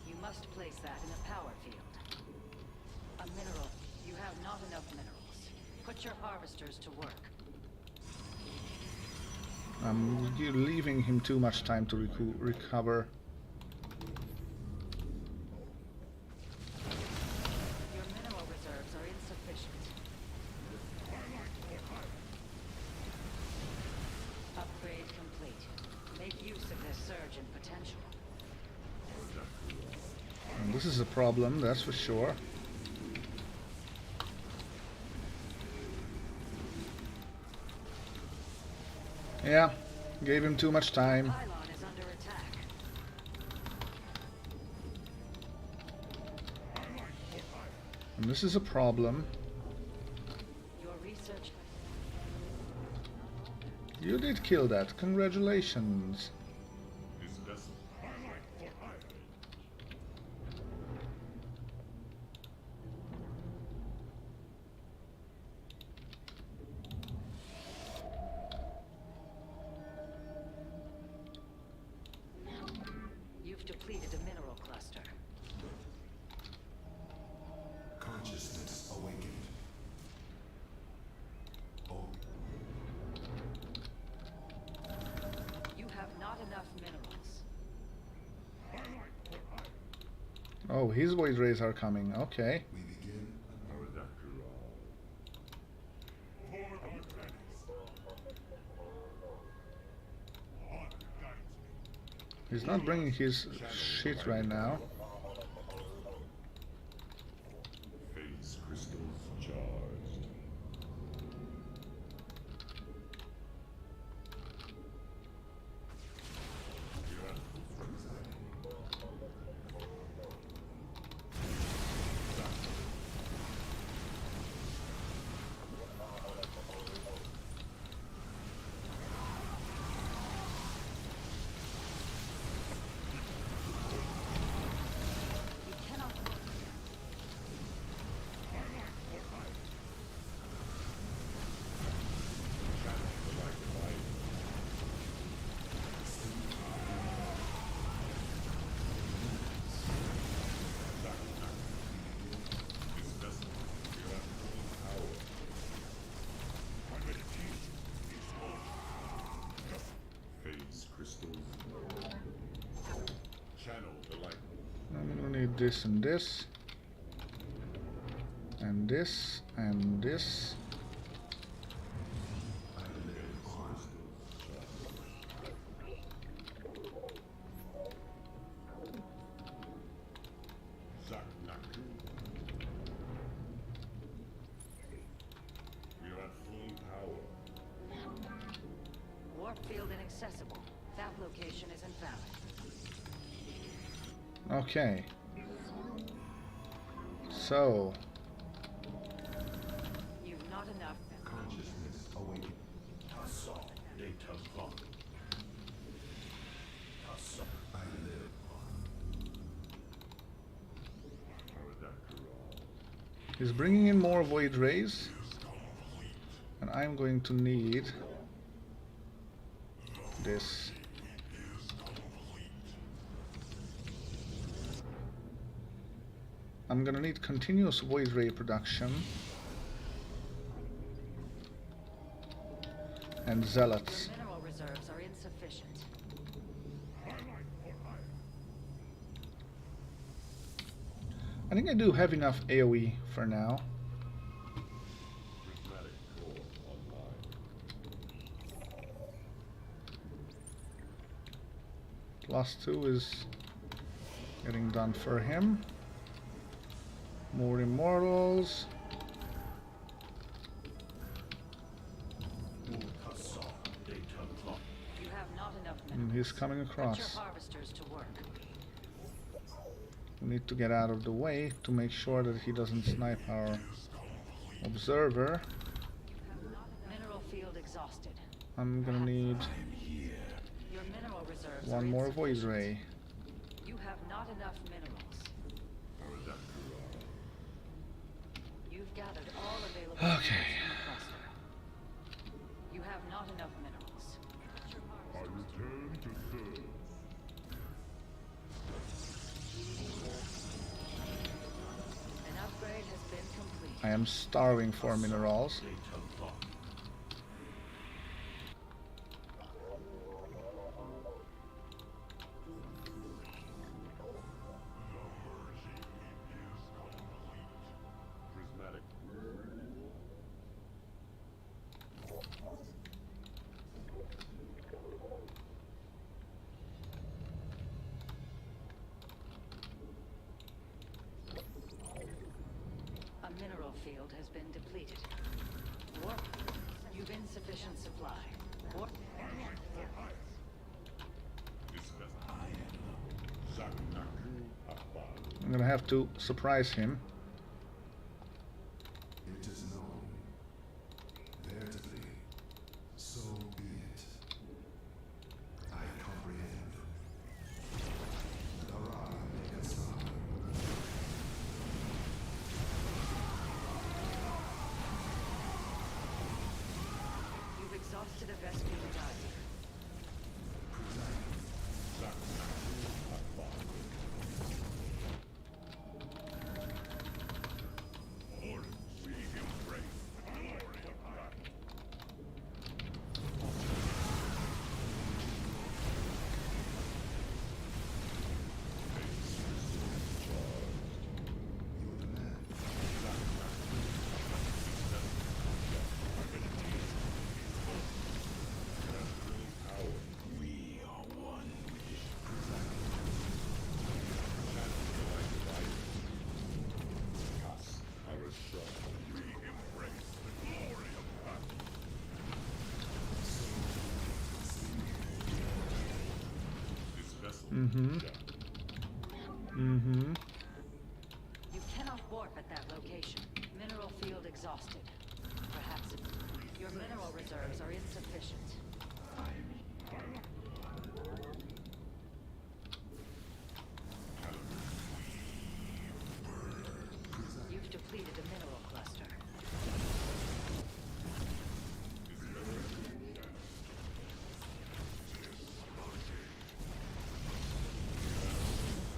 You must place that in a power field. A mineral. You have not enough minerals. Put your harvesters to work. You're leaving him too much time to recover. Your mineral reserves are insufficient. Upgrade complete. Make use of this surge in potential. And this is a problem, that's for sure. Yeah, gave him too much time. Pylon is under attack. And this is a problem. Your research. You did kill that. Congratulations. This vessel, highlight for hire. You've depleted a mineral cluster. Consciousness awakened. Oh, You have not enough minerals. Highlight for hire. Oh, his void rays are coming. Okay. we begin. Mediocre. For our planets. Honor guides me. He's not bringing his shit right now. Phase crystals charged. You cannot. This vessel, you have full power. My meditation is over. Phase crystals. Channel the light. I'm gonna need this and this. And this and this. Zaknaku. We are at full power. Warp field inaccessible. That location is invalid. Okay. So, You've not enough. Consciousness awakened. I live. he's bringing in more void rays. And I'm going to need this. I'm gonna need continuous void ray production and zealots. Your mineral reserves are insufficient. I think I do have enough AoE for now. Prismatic core online. Plus 2 is getting done for him. More immortals. You have not enough And minerals. he's coming Put across. your harvesters to work. We need to get out of the way to make sure that he doesn't snipe our observer. Mineral field exhausted. I'm gonna need Your mineral reserves one are more void insufficient. ray. You have not enough minerals. You've gathered all available minerals Okay. in the cluster. You have not enough minerals. Put your I harvesters to return to serve. An upgrade has been complete. I am starving for minerals. Prismatic. A mineral field has been depleted. Warp. You've insufficient supply. Warp. This vessel. Zaknaku Abal. I'm gonna have to surprise him. lost to the Vespine Dive. We are one. You cannot warp at that location. Mineral field exhausted. Perhaps your mineral reserves are insufficient. You've depleted a mineral cluster.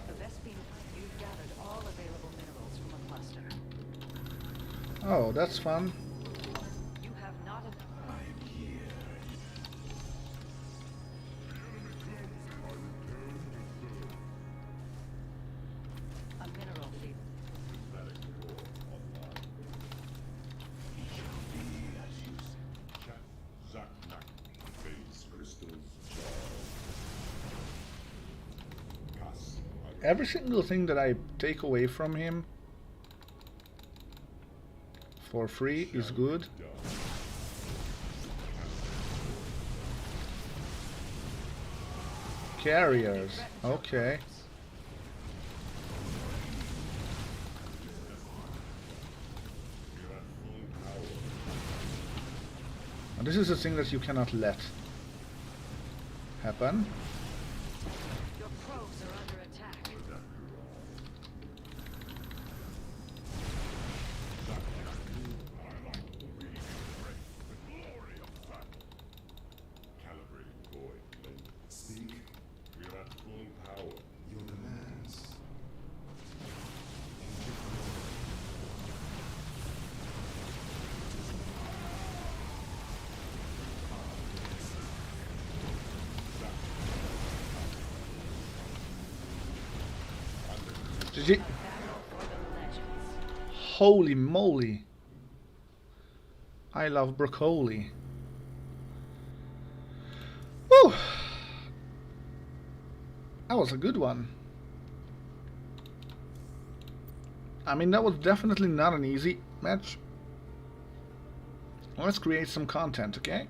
The Vespine, you've gathered all available minerals from a cluster. Oh, that's fun. You have not a I'm here. mineral field. Every single thing that I take away from him for free is good. Carriers, okay. And this is a thing that you cannot let happen. Your probes are under attack. Calibrating void link. Speak. We are at full power. Your demands. GG. Battle for the legends. Holy moly. I love broccoli. Woo! That was a good one. I mean, that was definitely not an easy match. Let's create some content, okay?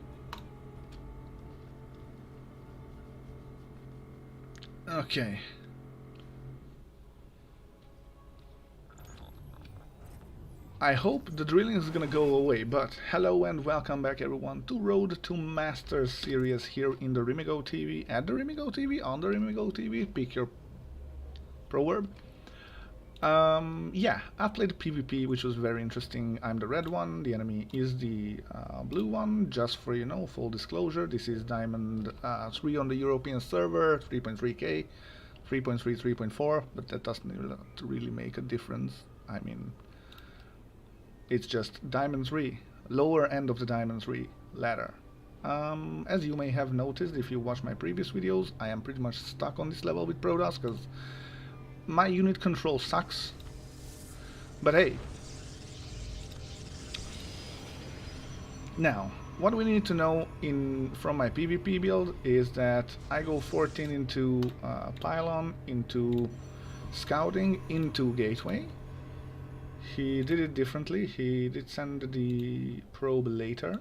Okay. I hope the drilling is gonna go away, but hello and welcome back everyone to Road to Masters series here in the Rimigo TV, at the Rimigo TV, on the Rimigo TV, pick your proverb. Yeah, I played PvP, which was very interesting. I'm the red one, the enemy is the blue one. Just for, you know, full disclosure, this is Diamond 3 on the European server, 3.3k, 3.3, 3.4, but that doesn't really make a difference. I mean, it's just Diamond 3, lower end of the Diamond 3 ladder. As you may have noticed if you watch my previous videos, I am pretty much stuck on this level with Protoss because my unit control sucks. But hey. Now, what we need to know from my PvP build is that I go 14 into Pylon, into Scouting, into Gateway. He did it differently. He did send the probe later,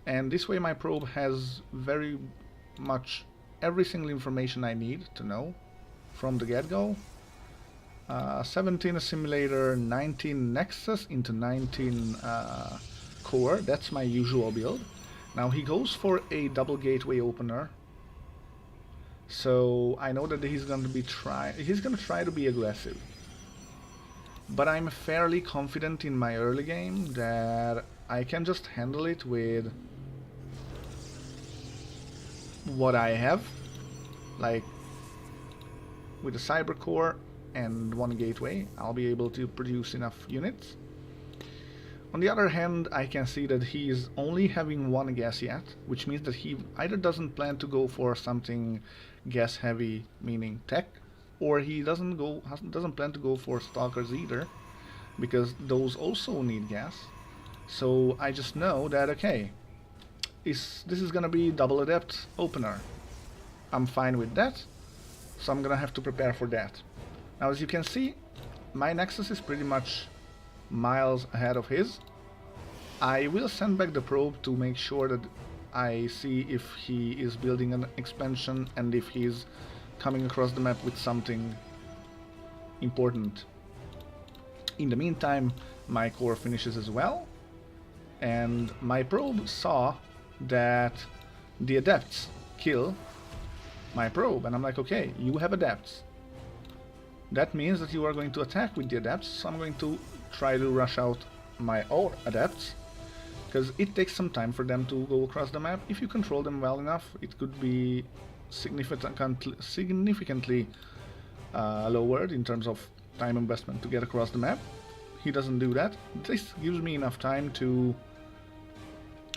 and this way my probe has very much every single information I need to know from the get-go. 17 assimilator, 19 nexus into 19 core. That's my usual build. Now he goes for a double gateway opener, so I know that he's going to try to be aggressive. But I'm fairly confident in my early game that I can just handle it with what I have, like with a cyber core and one gateway, I'll be able to produce enough units. On the other hand, I can see that he is only having one gas yet, which means that he either doesn't plan to go for something gas heavy, meaning tech, or he doesn't plan to go for stalkers either, because those also need gas. So I just know that, okay, this is gonna be double adept opener. I'm fine with that, so I'm gonna have to prepare for that. Now, as you can see, my Nexus is pretty much miles ahead of his. I will send back the probe to make sure that I see if he is building an expansion and if he's coming across the map with something important. In the meantime, my core finishes as well, and my probe saw that the adepts kill my probe, and I'm like, okay, you have adepts. That means that you are going to attack with the adepts, so I'm going to try to rush out my own adepts, because it takes some time for them to go across the map. If you control them well enough, it could be significantly lowered in terms of time investment to get across the map. He doesn't do that. This gives me enough time to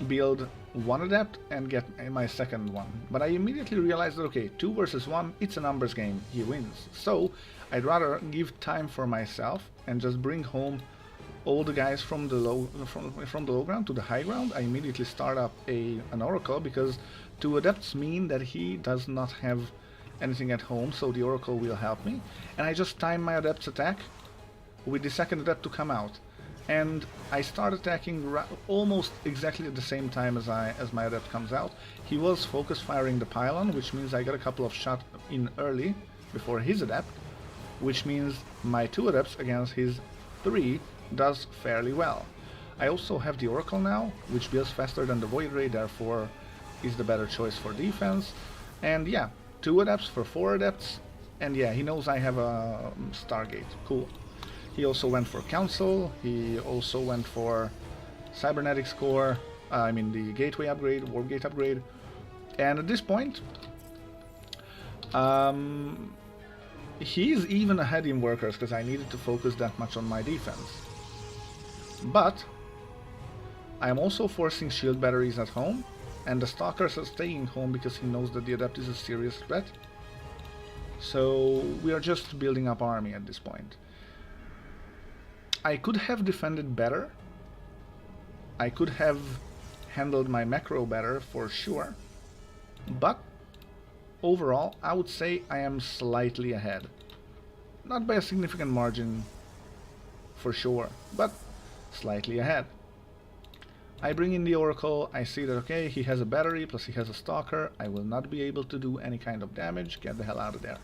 build one adept and get my second one. But I immediately realized that, okay, 2 versus 1, it's a numbers game, he wins. So I'd rather give time for myself and just bring home all the guys from the low ground to the high ground. I immediately start up an oracle, because 2 adepts mean that he does not have anything at home, so the oracle will help me. And I just time my adept's attack with the second adept to come out. And I start attacking almost exactly at the same time as my adept comes out. He was focus firing the pylon, which means I got a couple of shots in early before his adept, which means my 2 adepts against his 3 does fairly well. I also have the oracle now, which builds faster than the void ray, therefore is the better choice for defense. And yeah, 2 adepts for 4 adepts, and yeah, he knows I have a Stargate. Cool. He also went for Council, he also went for Cybernetics Core, I mean the Gateway upgrade, Warp Gate upgrade, and at this point, he's even ahead in workers, because I needed to focus that much on my defense. But I am also forcing shield batteries at home, and the Stalkers are staying home because he knows that the Adept is a serious threat. So we are just building up army at this point. I could have defended better. I could have handled my macro better for sure. But overall, I would say I am slightly ahead. Not by a significant margin for sure, but slightly ahead. I bring in the Oracle, I see that okay, he has a battery, plus he has a Stalker, I will not be able to do any kind of damage, get the hell out of there.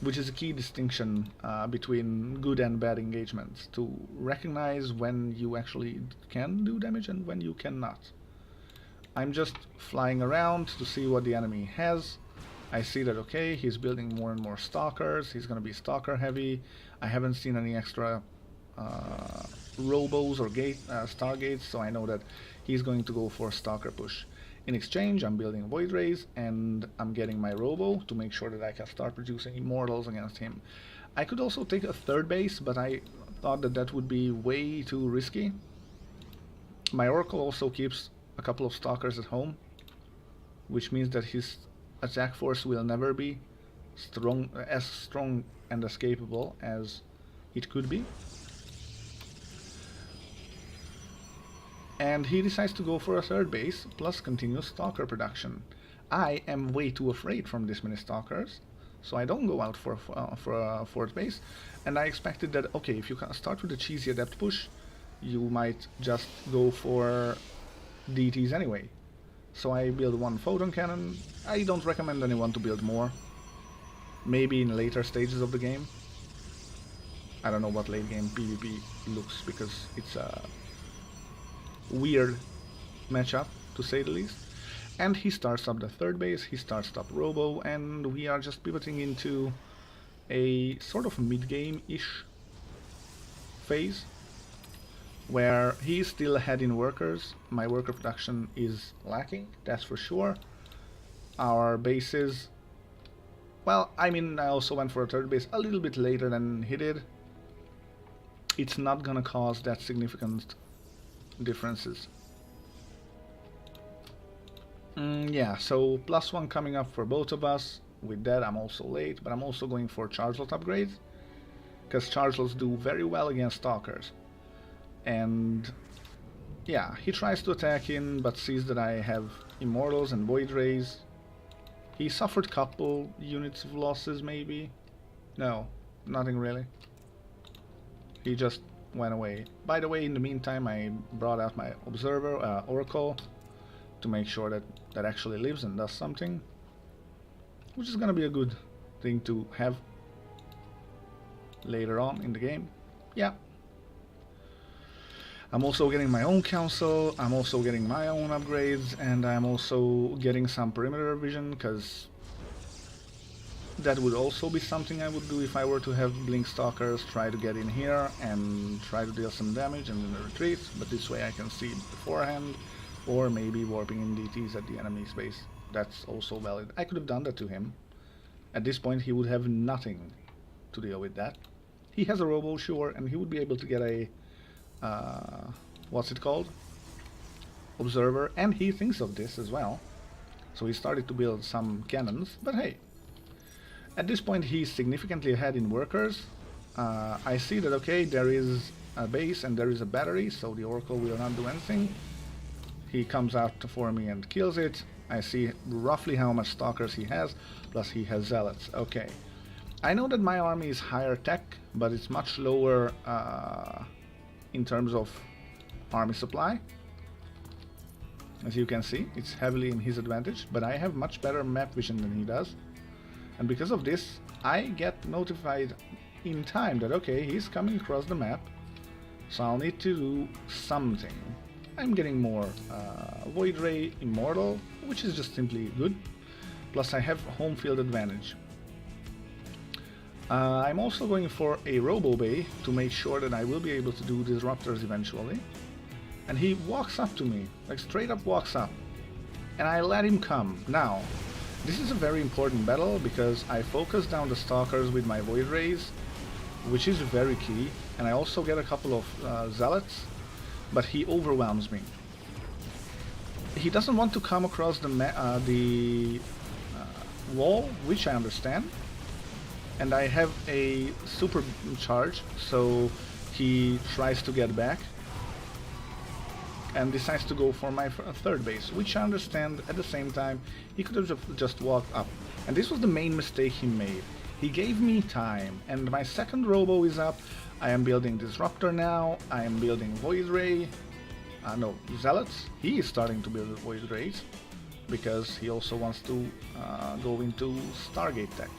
Which is a key distinction between good and bad engagements, to recognize when you actually can do damage and when you cannot. I'm just flying around to see what the enemy has. I see that okay, he's building more and more Stalkers, he's gonna be Stalker heavy. I haven't seen any extra robos or Stargates, so I know that he's going to go for Stalker push. In exchange, I'm building Void Rays and I'm getting my robo to make sure that I can start producing Immortals against him. I could also take a third base, but I thought that that would be way too risky. My Oracle also keeps a couple of Stalkers at home, which means that his attack force will never be as strong and as capable as it could be. And he decides to go for a third base, plus continuous Stalker production. I am way too afraid from this many Stalkers, so I don't go out for a fourth base. And I expected that, okay, if you can start with a cheesy Adept push, you might just go for DTs anyway. So I build one Photon Cannon. I don't recommend anyone to build more. Maybe in later stages of the game. I don't know what late game PvP looks, because it's a weird matchup, to say the least. And he starts up the third base, he starts up Robo, and we are just pivoting into a sort of mid-game-ish phase. where he's still ahead in workers. My worker production is lacking, that's for sure. Our bases, well, I mean, I also went for a third base a little bit later than he did. It's not gonna cause that significant differences. Yeah, so +1 coming up for both of us. With that, I'm also late, but I'm also going for charge lot upgrades, because charge lots do very well against stalkers. And yeah, he tries to attack in, but sees that I have immortals and void rays. He suffered couple units of losses, maybe. No, nothing really. He just went away. By the way, in the meantime, I brought out my observer oracle to make sure that that actually lives and does something, which is gonna be a good thing to have later on in the game. Yeah. I'm also getting my own council, I'm also getting my own upgrades, and I'm also getting some perimeter vision, because that would also be something I would do if I were to have blink stalkers try to get in here and try to deal some damage and then retreat, but this way I can see beforehand, or maybe warping in DTs at the enemy's base. That's also valid. I could have done that to him. At this point he would have nothing to deal with that. He has a robo, sure, and he would be able to get a what's it called? Observer, and he thinks of this as well. So he started to build some cannons, but hey. At this point he's significantly ahead in workers. I see that, okay, there is a base and there is a battery, so the Oracle will not do anything. He comes out for me and kills it. I see roughly how much stalkers he has, plus he has zealots. Okay. I know that my army is higher tech, but it's much lower in terms of army supply. As you can see, it's heavily in his advantage, but I have much better map vision than he does. And because of this, I get notified in time that, okay, he's coming across the map, so I'll need to do something. I'm getting more Void Ray Immortal, which is just simply good. Plus I have home field advantage. I'm also going for a Robo Bay to make sure that I will be able to do Disruptors eventually. And he walks up to me, like straight up walks up. And I let him come. Now, this is a very important battle because I focus down the Stalkers with my Void Rays, which is very key. And I also get a couple of Zealots, but he overwhelms me. He doesn't want to come across the wall, which I understand. And I have a super charge, so he tries to get back and decides to go for my third base, which I understand. At the same time, he could have just walked up. And this was the main mistake he made. He gave me time, and my second Robo is up. I am building Disruptor now, I am building Void Ray, no, Zealots. He is starting to build Void Rays, because he also wants to go into Stargate tech.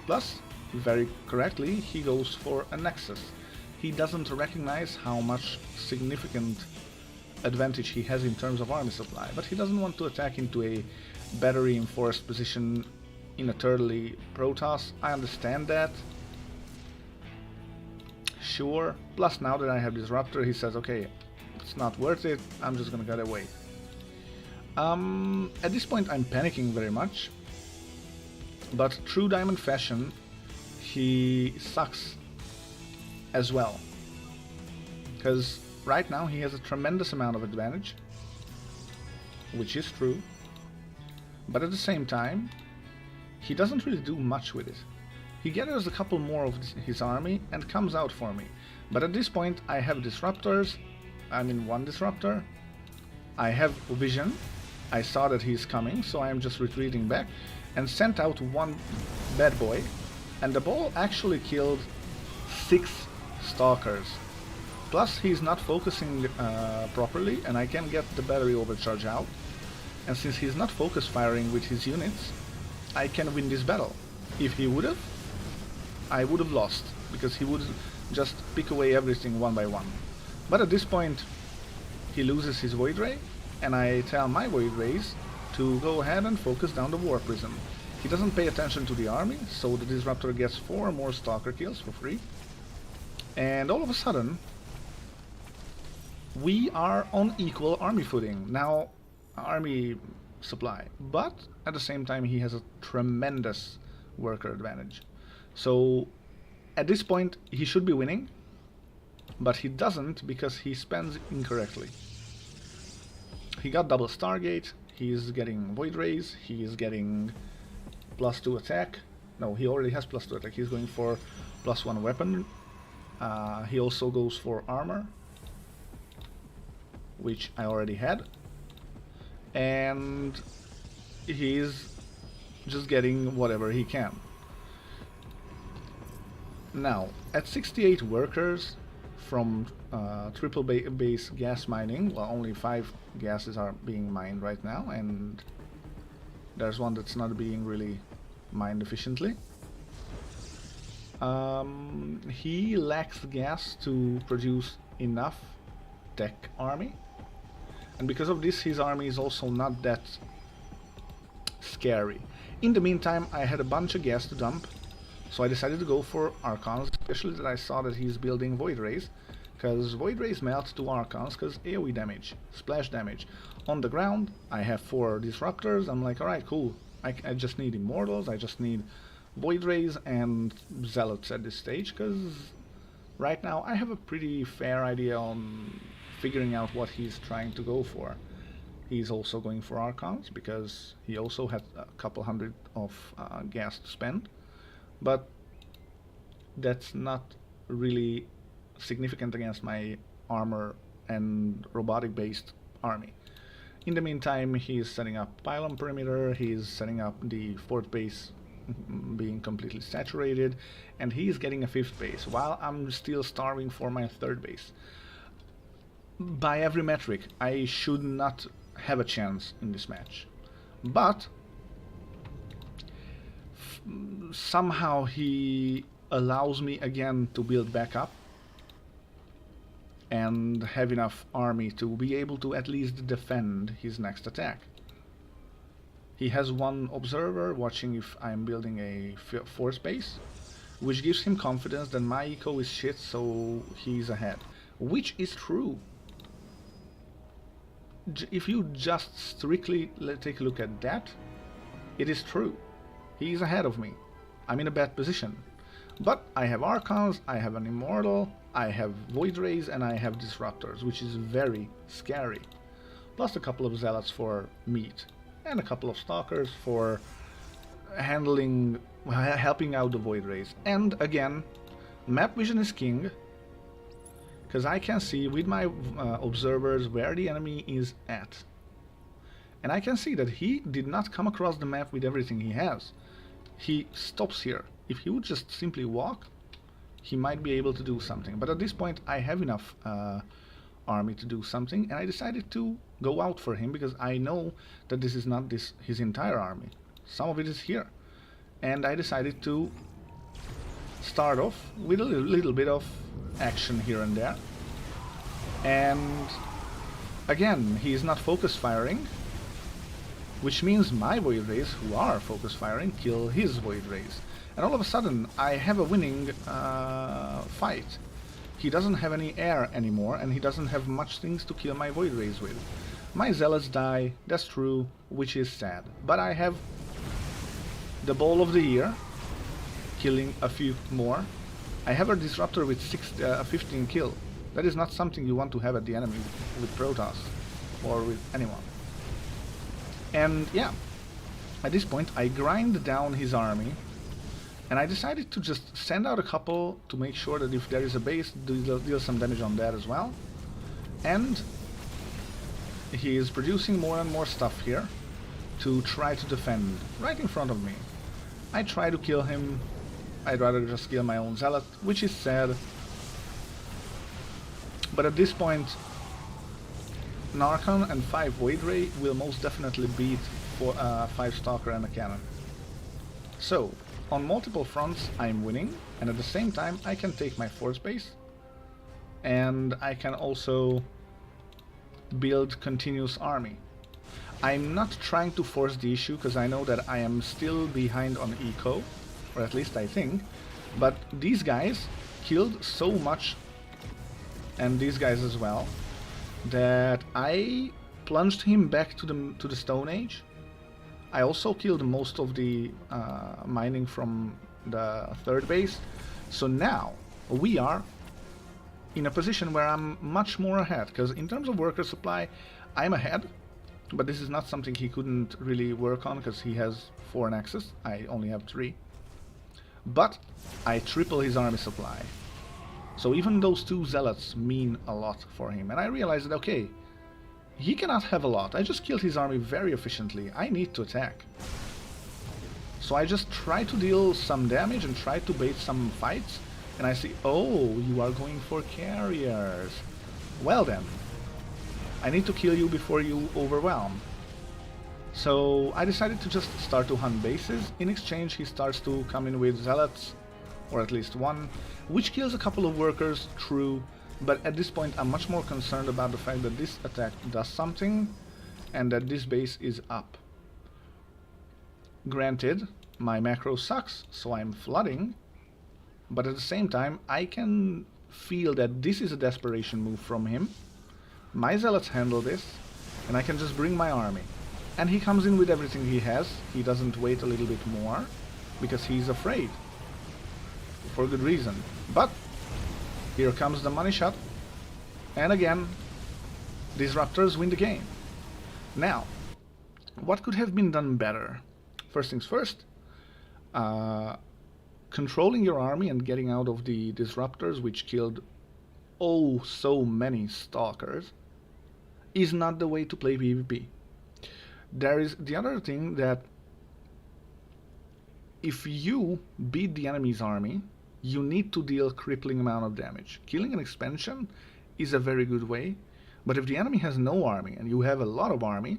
Plus, very correctly, he goes for a Nexus. He doesn't recognize how much significant advantage he has in terms of army supply, but he doesn't want to attack into a better reinforced position in a turtly Protoss. I understand that. Sure. Plus now that I have Disruptor, he says, okay, it's not worth it, I'm just gonna get away. At this point I'm panicking very much, but true Diamond fashion, he sucks as well. Because right now he has a tremendous amount of advantage, which is true, but at the same time, he doesn't really do much with it. He gathers a couple more of his army and comes out for me. But at this point I have Disruptors, I mean one Disruptor, I have Vision, I saw that he's coming, so I am just retreating back, and sent out one bad boy, and the ball actually killed 6 Stalkers. Plus he's not focusing properly, and I can get the battery overcharge out, and since he's not focus firing with his units, I can win this battle. If he would have, I would have lost, because he would just pick away everything one by one. But at this point he loses his Void Ray, and I tell my Void Rays to go ahead and focus down the War Prism. He doesn't pay attention to the army, so the Disruptor gets 4 more Stalker kills for free. And all of a sudden, we are on equal army footing. Now, army supply. But at the same time, he has a tremendous worker advantage. So, at this point, he should be winning. But he doesn't because he spends incorrectly. He got double Stargate. He's getting Void Rays. He is getting +2 attack. No, he already has +2 attack. He's going for +1 weapon. He also goes for armor, which I already had. And he's just getting whatever he can. Now, at 68 workers from triple base gas mining, well, only 5 gases are being mined right now, and there's one that's not being really mined efficiently. He lacks gas to produce enough tech army, and because of this his army is also not that scary. In the meantime, I had a bunch of gas to dump, so I decided to go for Archons, especially that I saw that he's building Void Rays, because Void Rays melt to Archons because AoE damage, splash damage. On the ground, I have 4 Disruptors. I'm like, alright, cool. I just need Immortals, I just need Void Rays and Zealots at this stage, because right now I have a pretty fair idea on figuring out what he's trying to go for. He's also going for Archons, because he also had a couple hundred of gas to spend, but that's not really significant against my armor and robotic based army. In the meantime, he's setting up pylon perimeter, he's setting up the 4th base being completely saturated, and he's getting a 5th base while I'm still starving for my 3rd base. By every metric, I should not have a chance in this match, but somehow he allows me again to build back up and have enough army to be able to at least defend his next attack. He has 1 observer watching if I'm building a 4th base, which gives him confidence that my eco is shit, so he's ahead. Which is true. If you just strictly take a look at that, it is true. He's ahead of me. I'm in a bad position. But I have Archons, I have an Immortal, I have Void Rays, and I have Disruptors, which is very scary. Plus a couple of Zealots for meat, and a couple of Stalkers for handling, helping out the Void Rays. And again, map vision is king, because I can see with my observers where the enemy is at. And I can see that he did not come across the map with everything he has. He stops here. If he would just simply walk, he might be able to do something. But at this point I have enough army to do something, and I decided to go out for him because I know that this is not his entire army. Some of it is here. And I decided to start off with a little bit of action here and there. And again, he is not focus firing, which means my Void Rays, who are focus firing, kill his Void Rays. And all of a sudden, I have a winning fight. He doesn't have any air anymore, and he doesn't have much things to kill my Void Rays with. My Zealots die, that's true, which is sad. But I have the Ball of the Year, killing a few more. I have a Disruptor with 15 kill. That is not something you want to have at the enemy with Protoss, or with anyone. And yeah, at this point I grind down his army, and I decided to just send out a couple to make sure that if there is a base, deal some damage on that as well. And he is producing more and more stuff here to try to defend right in front of me. I try to kill him. I'd rather just kill my own Zealot, which is sad. But at this point, Narcon and 5 Void Ray will most definitely beat 5 Stalker and a Cannon. So, on multiple fronts I'm winning, and at the same time I can take my force base, and I can also build continuous army. I'm not trying to force the issue, because I know that I am still behind on eco, or at least I think, but these guys killed so much, and these guys as well, that I plunged him back to the Stone Age. I also killed most of the mining from the third base. So now we are in a position where I'm much more ahead, because in terms of worker supply, I'm ahead, but this is not something he couldn't really work on because he has 4 nexus. I only have 3. But I triple his army supply. So even those 2 zealots mean a lot for him. And I realized that, okay, he cannot have a lot. I just killed his army very efficiently. I need to attack. So I just try to deal some damage and try to bait some fights. And I see, oh, you are going for carriers. Well then, I need to kill you before you overwhelm. So I decided to just start to hunt bases. In exchange, he starts to come in with zealots, or at least one, which kills a couple of workers, true, but at this point I'm much more concerned about the fact that this attack does something and that this base is up. Granted, my macro sucks, so I'm flooding, but at the same time I can feel that this is a desperation move from him. My zealots handle this, and I can just bring my army. And he comes in with everything he has. He doesn't wait a little bit more, because he's afraid. For good reason. But here comes the money shot. And again, disruptors win the game. Now, what could have been done better? First things first, controlling your army and getting out of the disruptors, which killed oh so many stalkers, is not the way to play PvP. There is the other thing, that if you beat the enemy's army, you need to deal crippling amount of damage. Killing an expansion is a very good way, but if the enemy has no army and you have a lot of army,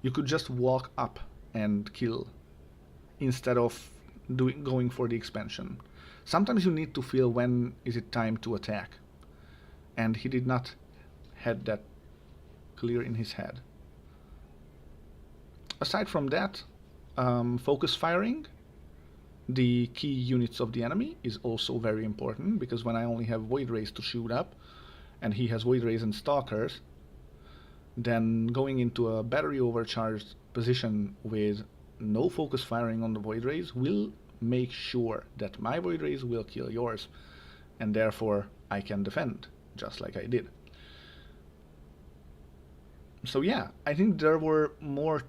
you could just walk up and kill instead of going for the expansion. Sometimes you need to feel when is it time to attack, and he did not had that clear in his head. Aside from that, focus firing the key units of the enemy is also very important, because when I only have Void Rays to shoot up and he has Void Rays and Stalkers, then going into a battery overcharged position with no focus firing on the Void Rays will make sure that my Void Rays will kill yours, and therefore I can defend, just like I did. So yeah, I think there were more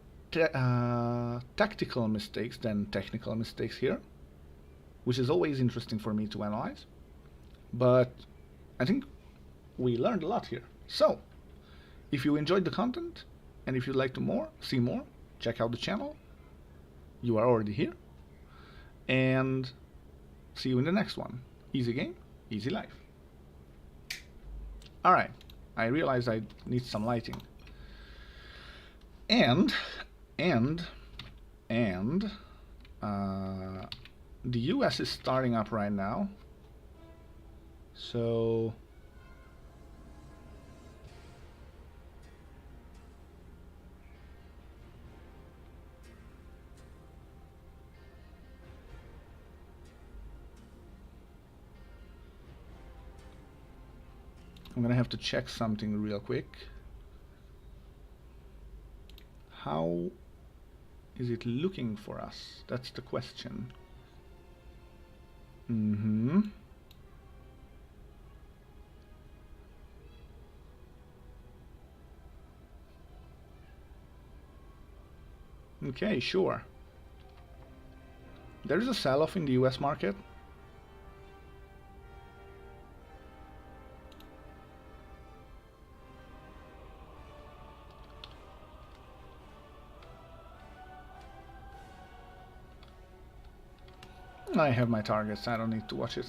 tactical mistakes than technical mistakes here, which is always interesting for me to analyze. But I think we learned a lot here. So, if you enjoyed the content, and if you'd like to see more, check out the channel. You are already here. And see you in the next one. Easy game, easy life. Alright, I realized I need some lighting. And the US is starting up right now, so I'm gonna have to check something real quick. How is it looking for us? That's the question. Okay, sure. There is a sell-off in the US market. I have my targets, I don't need to watch it.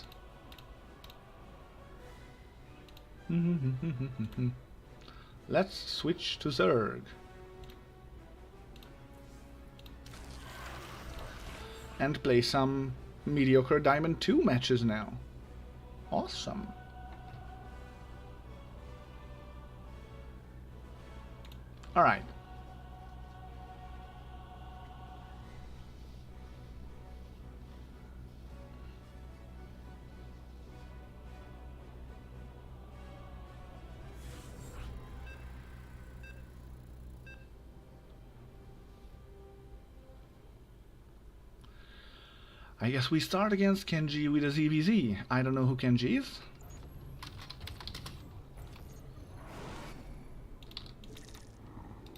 Let's switch to Zerg. And play some mediocre Diamond 2 matches now. Awesome. Alright. I guess we start against Kenji with a ZVZ. I don't know who Kenji is.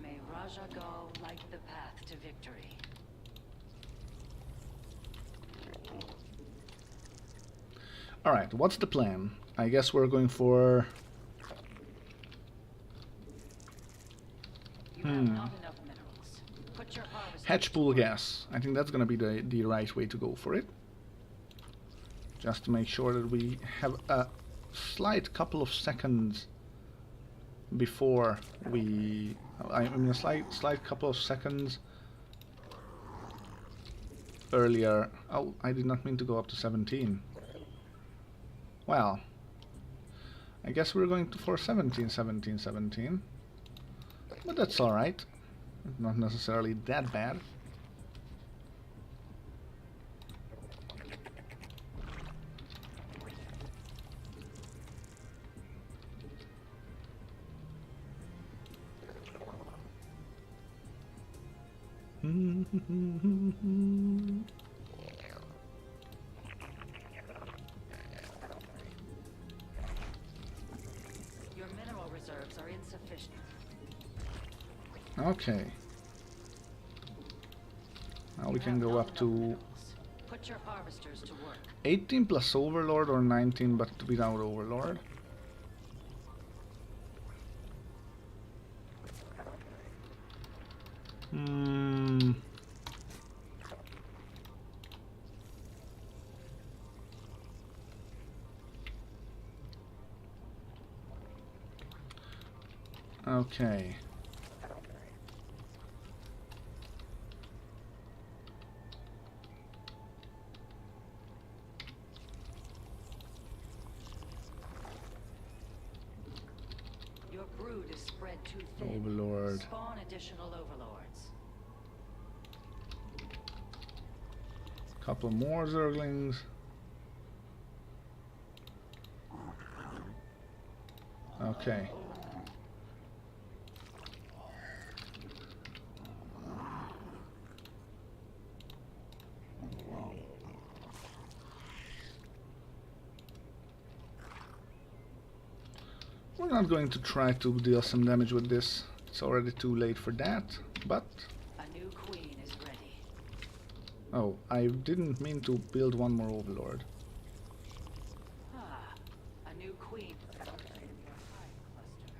May Rajagal light the path to victory. Alright, what's the plan? I guess we're going for... You have not enough minerals. Put your harvest Hatch pool gas. I think that's gonna be the right way to go for it. Just to make sure that we have a slight couple of seconds before we... I mean a slight couple of seconds earlier. Oh, I did not mean to go up to 17. Well, I guess we're going for 17, 17, 17. But that's alright. Not necessarily that bad. Your mineral reserves are insufficient. Okay. Now we can go up to Put your harvesters to work. 18 plus Overlord or 19 but without Overlord. Okay. Your brood is spread too thin. Overlord. Spawn additional overlords. Couple more Zerglings. Okay. We're not going to try to deal some damage with this. It's already too late for that, but... A new queen is ready. Oh, I didn't mean to build one more Overlord. Ah, a new queen. Your hive cluster.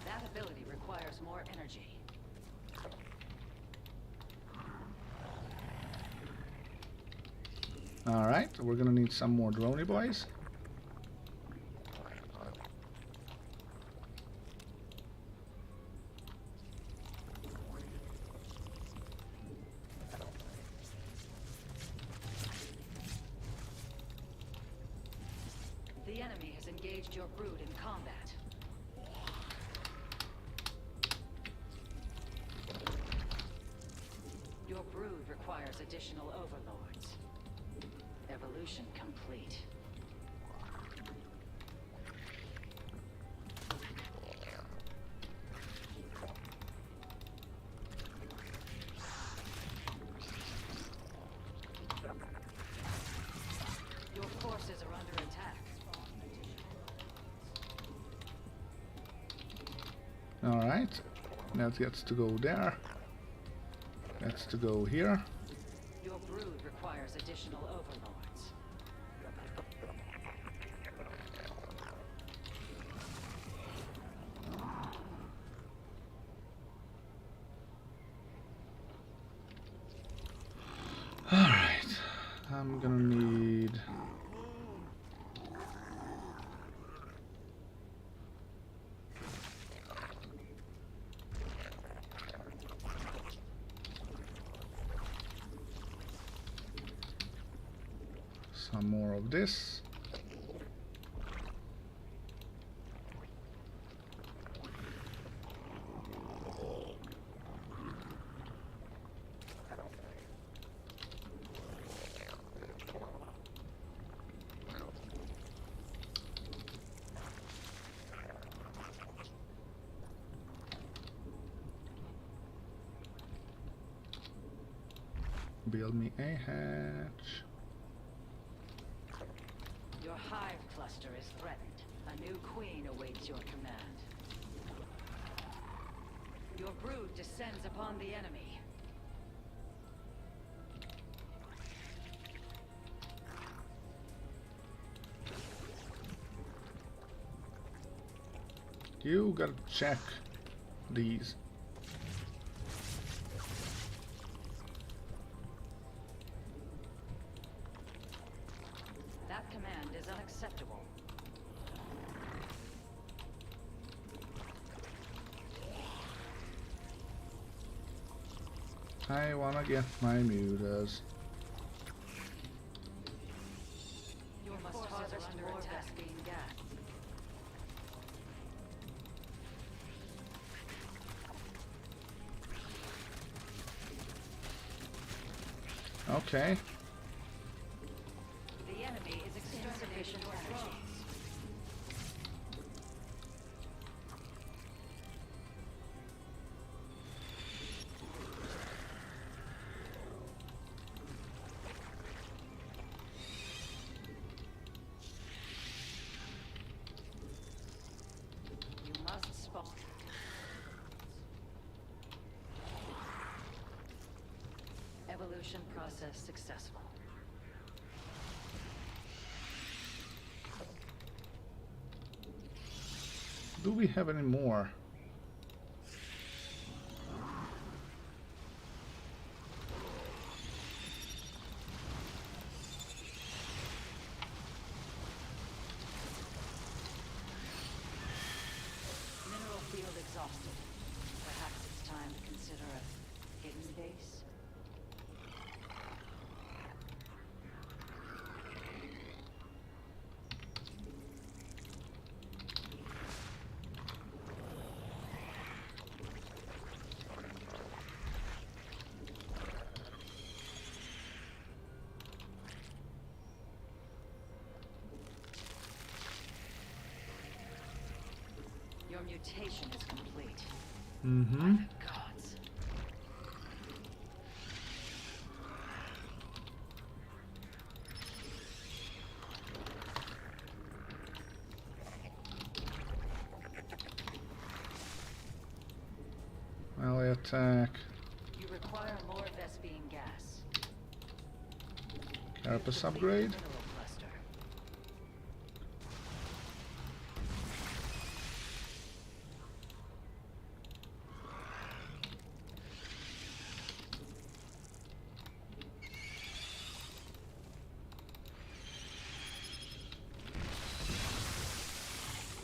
That ability requires more energy. Alright, we're gonna need some more droney boys. The enemy has engaged your brood in combat. Your brood requires additional overlords. Evolution complete. Your forces are under attack. Alright, that gets to go there. That's to go here. Your brood requires additional overlords. Alright, I'm gonna need... some more of this. Build me a hatch. Your hive cluster is threatened. A new queen awaits your command. Your brood descends upon the enemy. You gotta check these. That command is unacceptable. I wanna get my mutas. Your forces are under attack. Being gassed. Okay. The enemy is insufficient energy. You must spawn. Evolution process successful. Do we have any more? Mineral field exhausted. Perhaps it's time to consider a hidden base. Your mutation is complete. Mm-hmm. By the gods. Melee attack. You require more Vespine gas. Carapace Complete upgrade. the mineral cluster.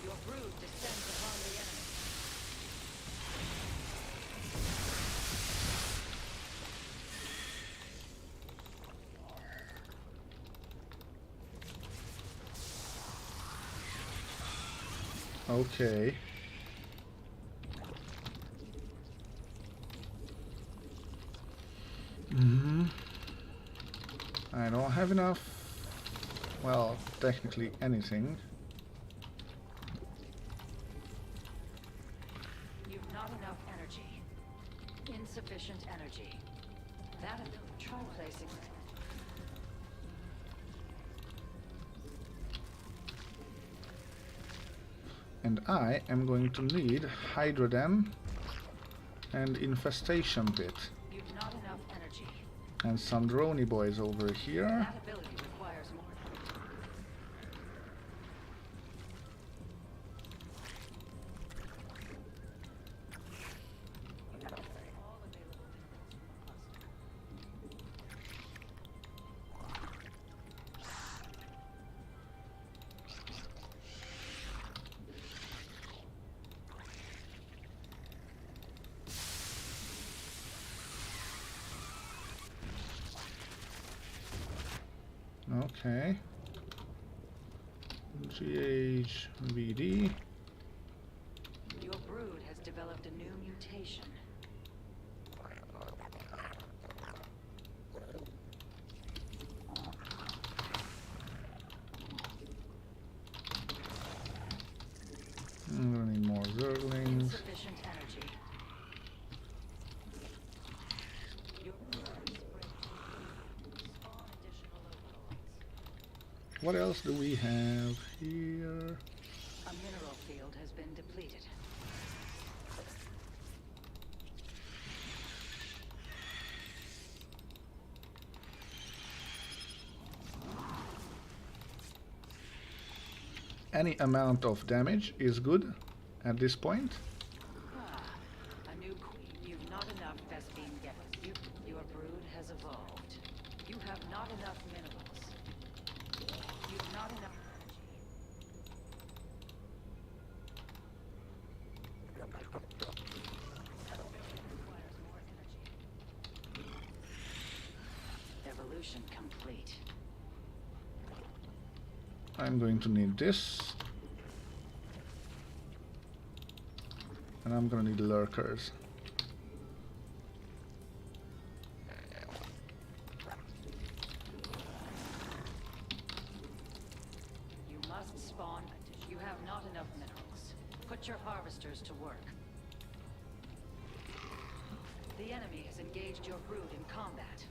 Your brood descends upon the enemy. Okay. Mm-hmm. I don't have enough. Well, technically anything. You've not enough energy. Insufficient energy. That try placing. And I am going to need Hydrodam and Infestation Pit. You've not enough energy. And some drony boys over here. That ability requires more. Okay. GHVD. Your brood has developed a new mutation. I'm gonna need more Zerglings. Insufficient energy. Your What else do we have here? A mineral field has been depleted. Any amount of damage is good at this point. A new queen. You've not enough Vespine gas. Your brood has evolved. You have not enough minerals. You've not enough requires more energy. Evolution complete. I'm going to need this. And I'm gonna need lurkers. You must spawn. You have not enough minerals. Put your harvesters to work. The enemy has engaged your brood in combat.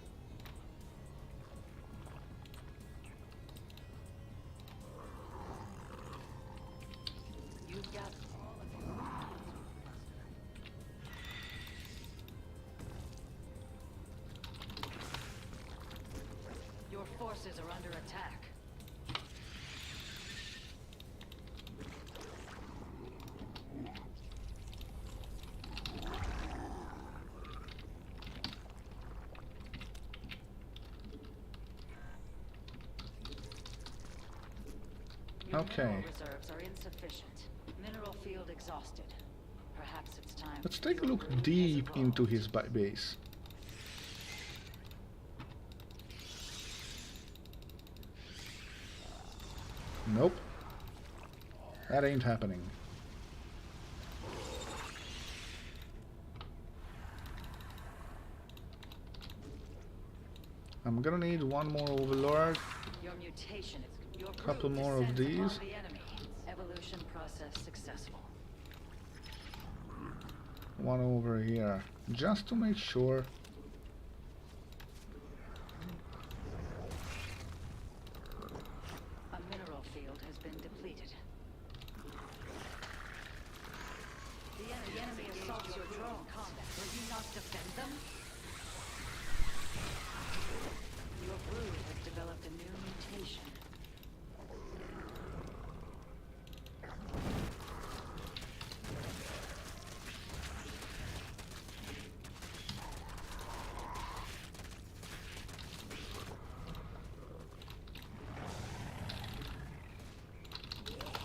You've got all of your Your forces are under attack. Your Okay. mineral reserves are insufficient. Mineral field exhausted. Perhaps it's time. Let's take a your look brood has deep evolved. into his base. Nope. That ain't happening. I'm gonna need one more overlord. Your mutation is your Couple brood more of descends upon these. the enemy. Evolution process successful. One over here. Just to make sure. A mineral field has been depleted. The enemy assaults your drone combat. Will you not defend them? Your brood has developed a new mutation.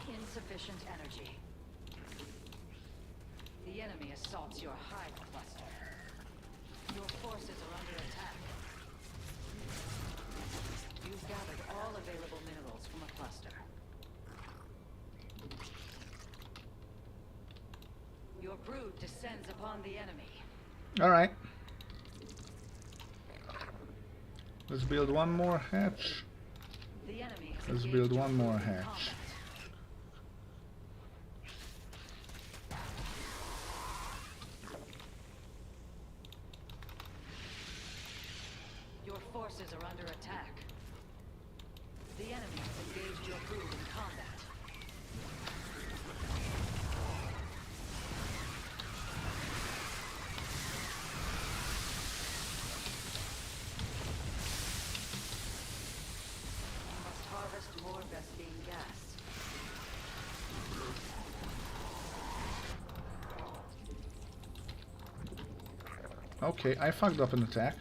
Insufficient energy. The enemy assaults your hive cluster. Your forces are under attack. You've gathered all available minerals from a cluster. Your brood descends upon the enemy. Alright. Let's build one more hatch. The enemy has Let's engaged build your one more brood in hatch. combat. Your forces are under attack. The enemy has engaged your brood in combat. You must harvest more Vespine gas. Okay, I fucked up an attack.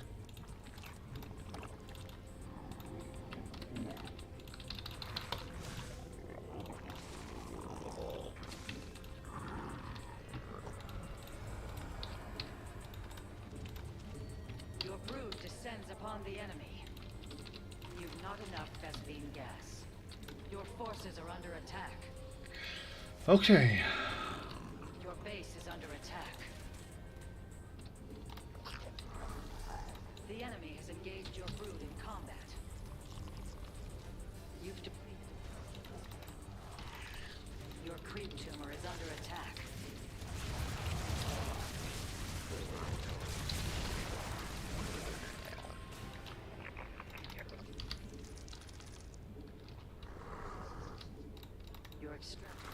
Your brood descends upon the enemy. You've not enough Vespine gas. Your forces are under attack. Okay. Your base is under attack. The enemy has engaged your brood in combat. You've depleted. Your creep tumor is under attack. extraction.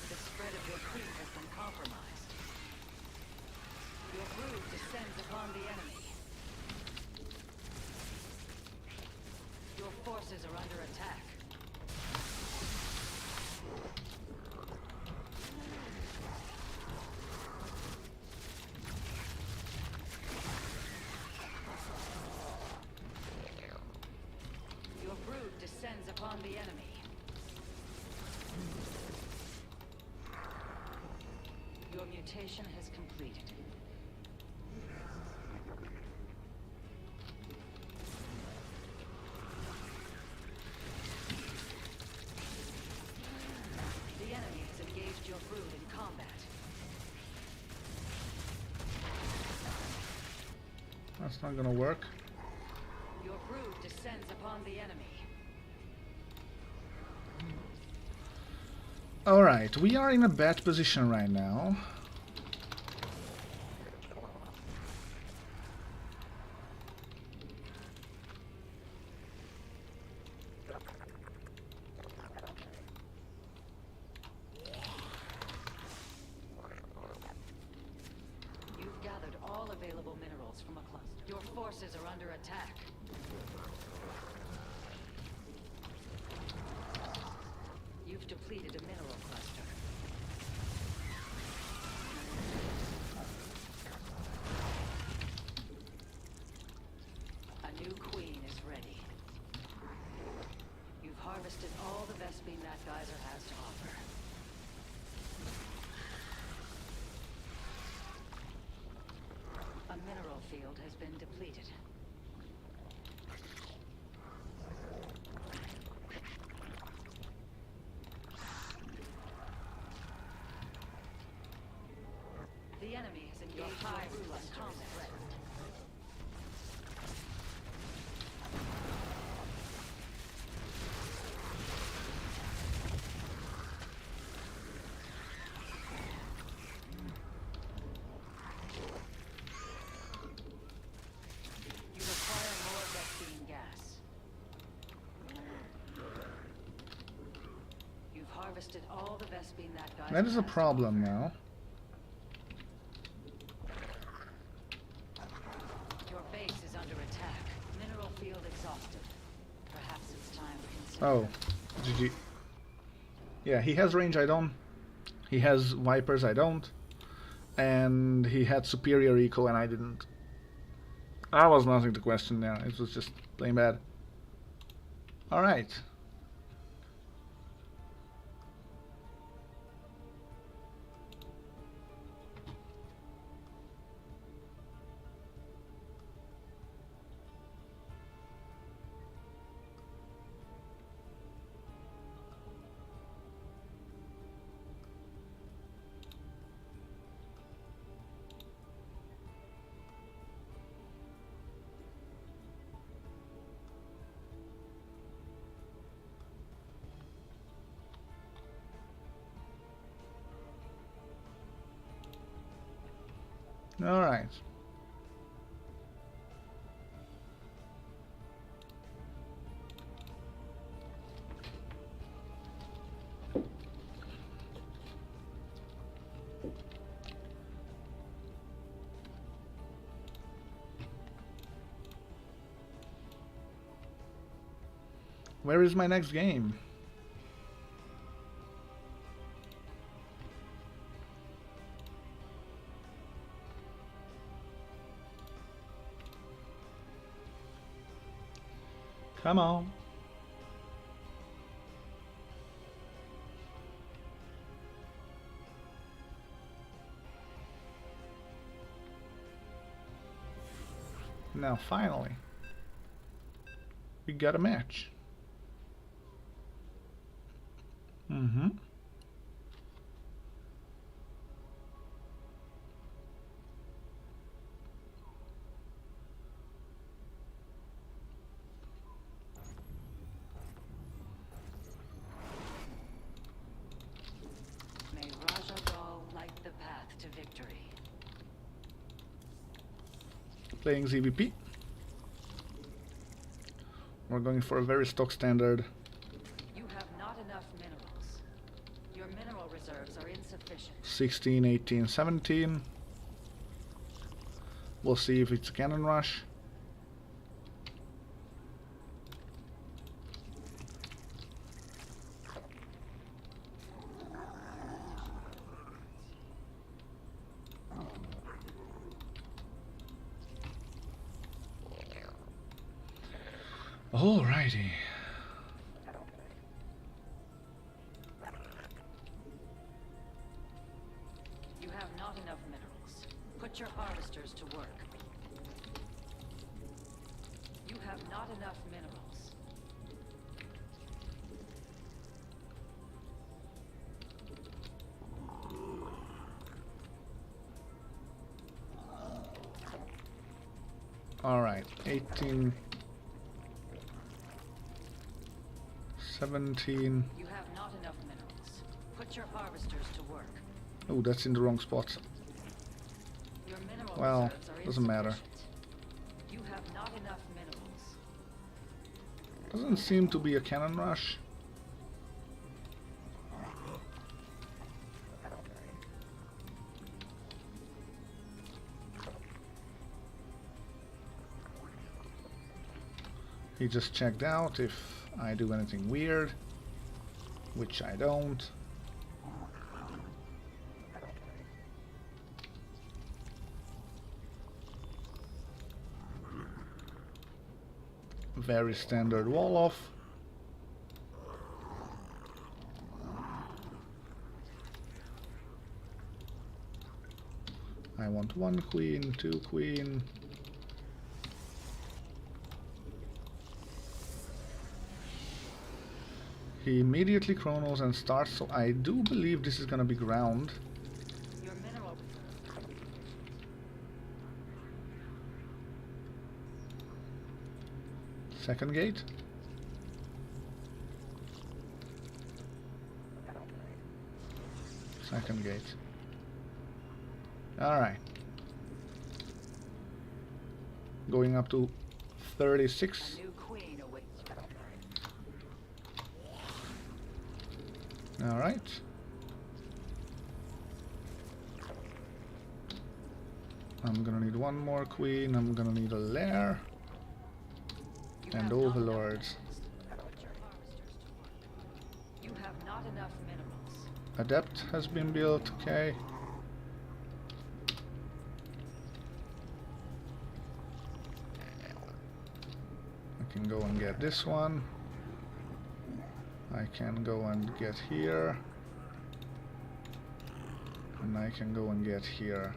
The spread of your creep has been compromised. Your brood descends upon the enemy. Your forces are under attack. Your brood descends upon the enemy. Your mutation has completed. The enemy has engaged your brood in combat. That's not gonna work. Your brood descends upon the enemy. Alright, we are in a bad position right now. You've gathered all available minerals from a cluster. Your forces are under attack. You've depleted a mineral cluster. A new queen is ready. You've harvested all the Vespene that geyser has to offer. A mineral field has been depleted. The enemy has engaged your brood in combat. You require more Vespene gas. You've harvested all the Vespene that geyser That is a has to problem offer. now. Your base is under attack. Mineral field exhausted. Perhaps it's time to consider. Oh, GG. Yeah, he has range, I don't. He has Vipers, I don't. And he had superior eco and I didn't. I was nothing to question there, it was just plain bad. Alright. Alright. Where is my next game? Come on. Now finally, we got a match. Mm-hmm. May Rajadal light the path to victory. Playing ZVP. We're going for a very stock standard. You have not enough minerals. Your mineral reserves are insufficient. 16, 18, 17. We'll see if it's a cannon rush. Alrighty. You have not enough minerals. Put your harvesters to work. You have not enough minerals. Alright, 18, 17. You have not enough minerals. Put your harvesters to work. Oh, that's in the wrong spot. Your mineral Well, reserves are doesn't matter. insufficient. You have not enough minerals. Doesn't seem to be a cannon rush. He just checked out if I do anything weird, which I don't. Very standard wall off. I want 1 queen, 2 queen. He immediately chronos and starts, so I do believe this is gonna be ground. Your mineral Second gate. Second gate. Alright. Going up to 36. new queen awaits. Alright. I'm gonna need 1 more queen, I'm gonna need a lair. You And have not enough overlords. minerals. Put your harvesters to work. You have not enough minerals. Adept has been built, okay. I can go and get this one. I can go and get here. And I can go and get here.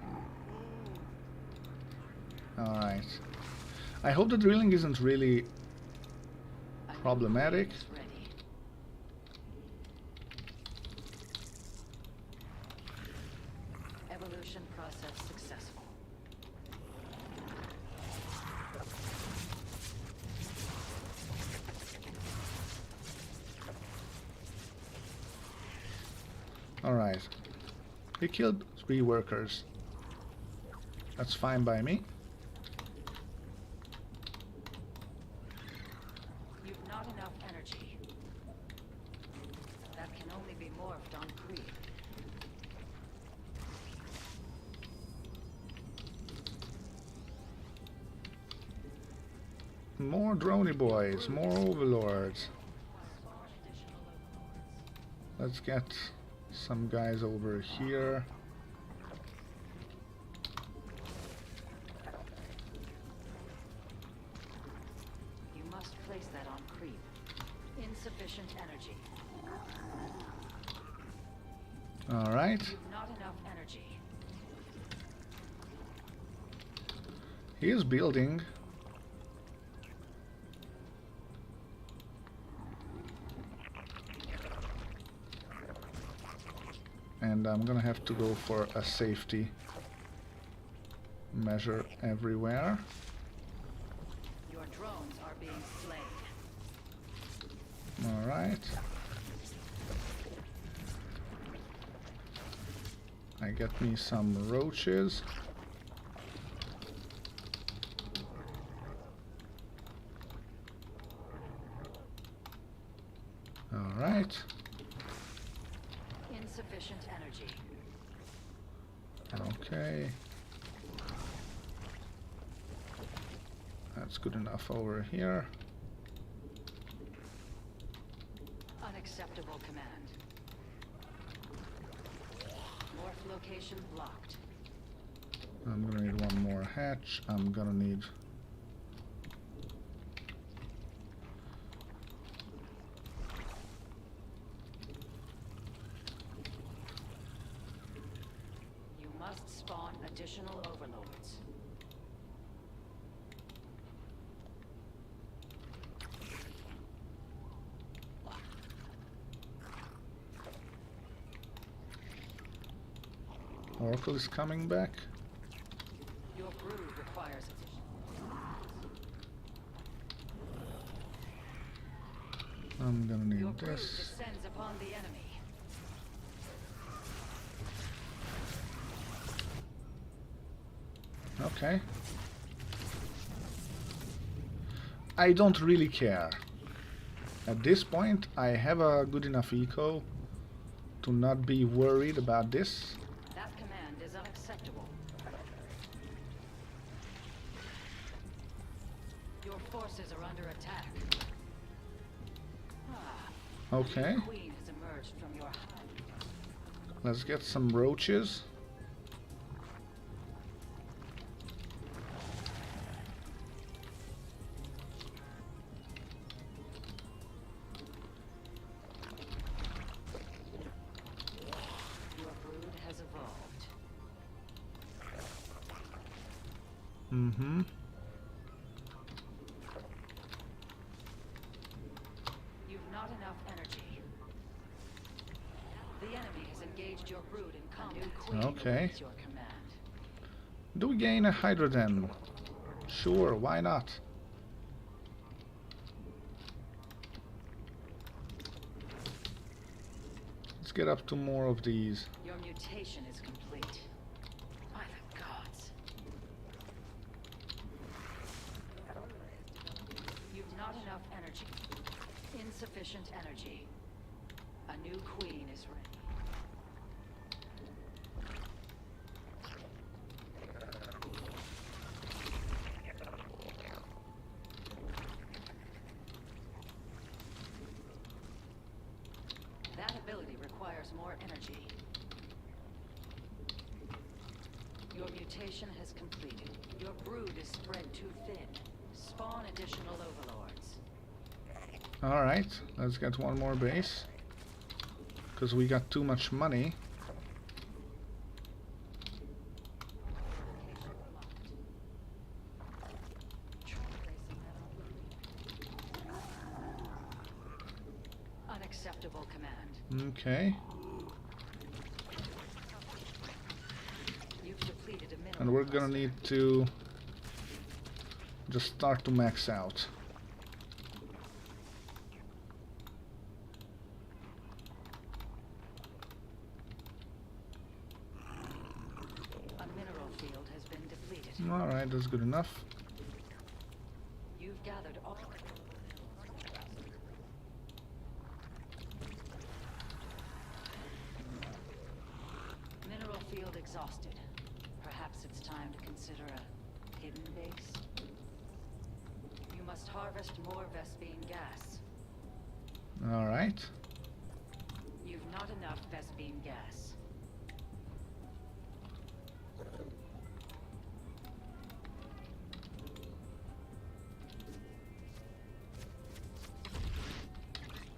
Alright. I hope the drilling isn't really A new problematic. queen is ready. Evolution process successful. Alright. He killed 3 workers. That's fine by me. You've not enough energy. That can only be morphed on creep. More droney boys, more overlords. Let's get some guys over here. You must place that on creep. Insufficient energy. Alright. You've not enough energy. He is building. And I'm gonna have to go for a safety measure everywhere. Your drones are being slain. Alright. I get me some roaches. Alright. Insufficient energy. Okay. That's good enough over here. Unacceptable command. Morph location blocked. I'm gonna need one more hatch. I'm gonna need... You must spawn additional overlords. Oracle is coming back. Your brood requires additional. I'm gonna Your need brood this. descends upon the enemy. Okay. I don't really care. At this point, I have a good enough eco to not be worried about this. That command is unacceptable. Your forces are under attack. Okay, The queen has emerged from your hive. let's get some roaches. Your brood has evolved. Mm-hmm. You've not enough energy. The enemy has engaged your brood in combat. New queen Okay. awaits your command. Do we gain a hydrogen? Sure, why not? Let's get up to more of these. Your mutation is complete. By the gods. You've not enough energy. Insufficient energy. A new queen is ready. That ability requires more energy. Your mutation has completed. Your brood is spread too thin. Spawn additional overlords. Alright, let's get one more base. Because we got too much money. Unacceptable command. Okay. You've depleted a mineral. And we're gonna cluster. need to just start to max out. A mineral field has been depleted. Alright, that's good enough. You've gathered all. Mineral field exhausted. Perhaps it's time to consider a hidden base. You must harvest more Vespene gas. Alright. You've not enough Vespene gas.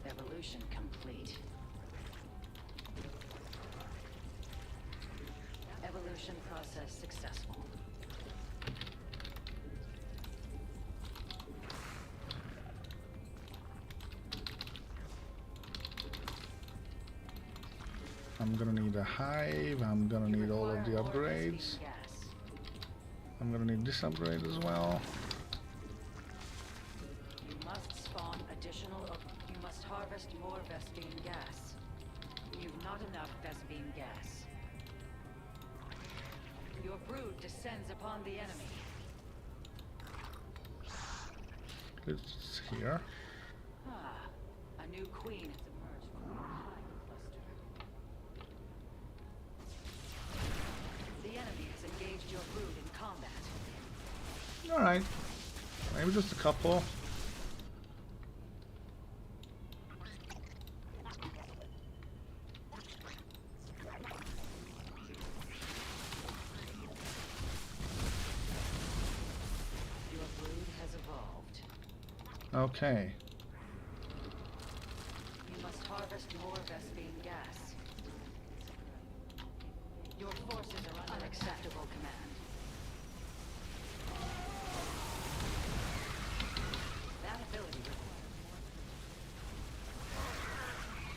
Evolution complete. Evolution process successful. I'm gonna need a hive, I'm gonna You need all of the require more upgrades. Vespene gas. I'm gonna need this upgrade as well. You must spawn additional. You must harvest more Vespene gas. You've not enough Vespene gas. Your brood descends upon the enemy. It's here. Ah, a A new queen has emerged from your hive cluster. The enemy has engaged your brood in combat. Alright. Maybe just a couple. Your brood has evolved. Okay. You must harvest more Vespene gas. Your forces are under unacceptable command. That ability requires more.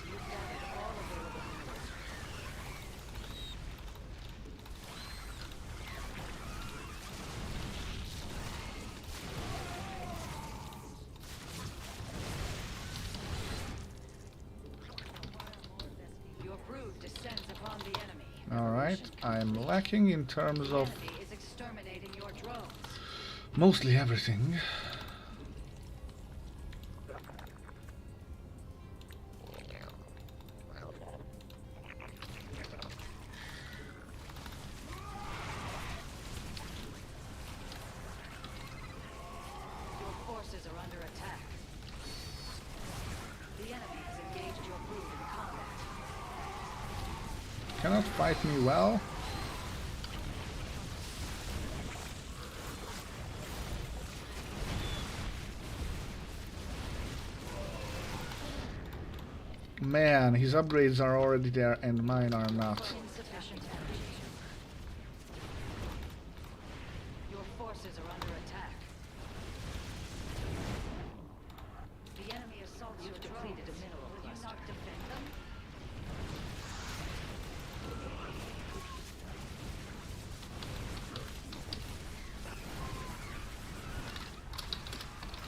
You've gathered all available minerals. Your brood descends upon the enemy. Alright. I'm lacking in terms The of enemy is exterminating your drones. mostly everything. Your forces are under attack. The enemy has engaged your brood in combat. Cannot fight me well. Man, his upgrades are already there and mine are not. Insufficient energy. Your forces are under attack. The enemy assaults your depleted a mineral cluster. Will you not defend them?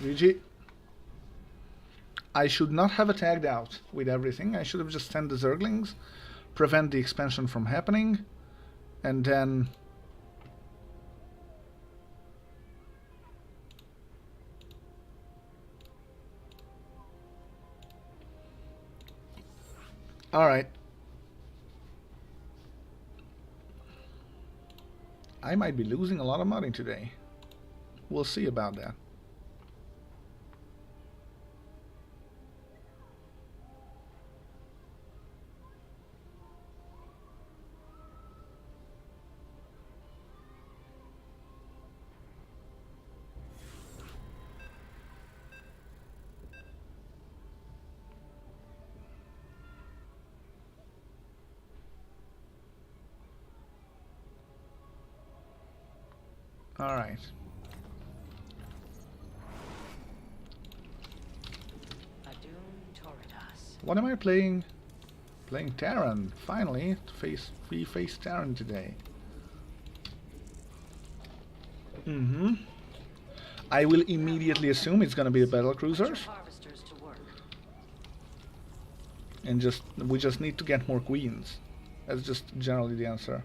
GG. I should not have attacked out with everything. I should have just sent the Zerglings, prevent the expansion from happening, and then... Alright. I might be losing a lot of money today. We'll see about that. All right. Adun Toridas. What am I playing? Playing Terran. Finally, we face Terran today. I will immediately assume it's gonna be the battle cruisers, Harvesters to work. and we just need to get more queens. That's just generally the answer.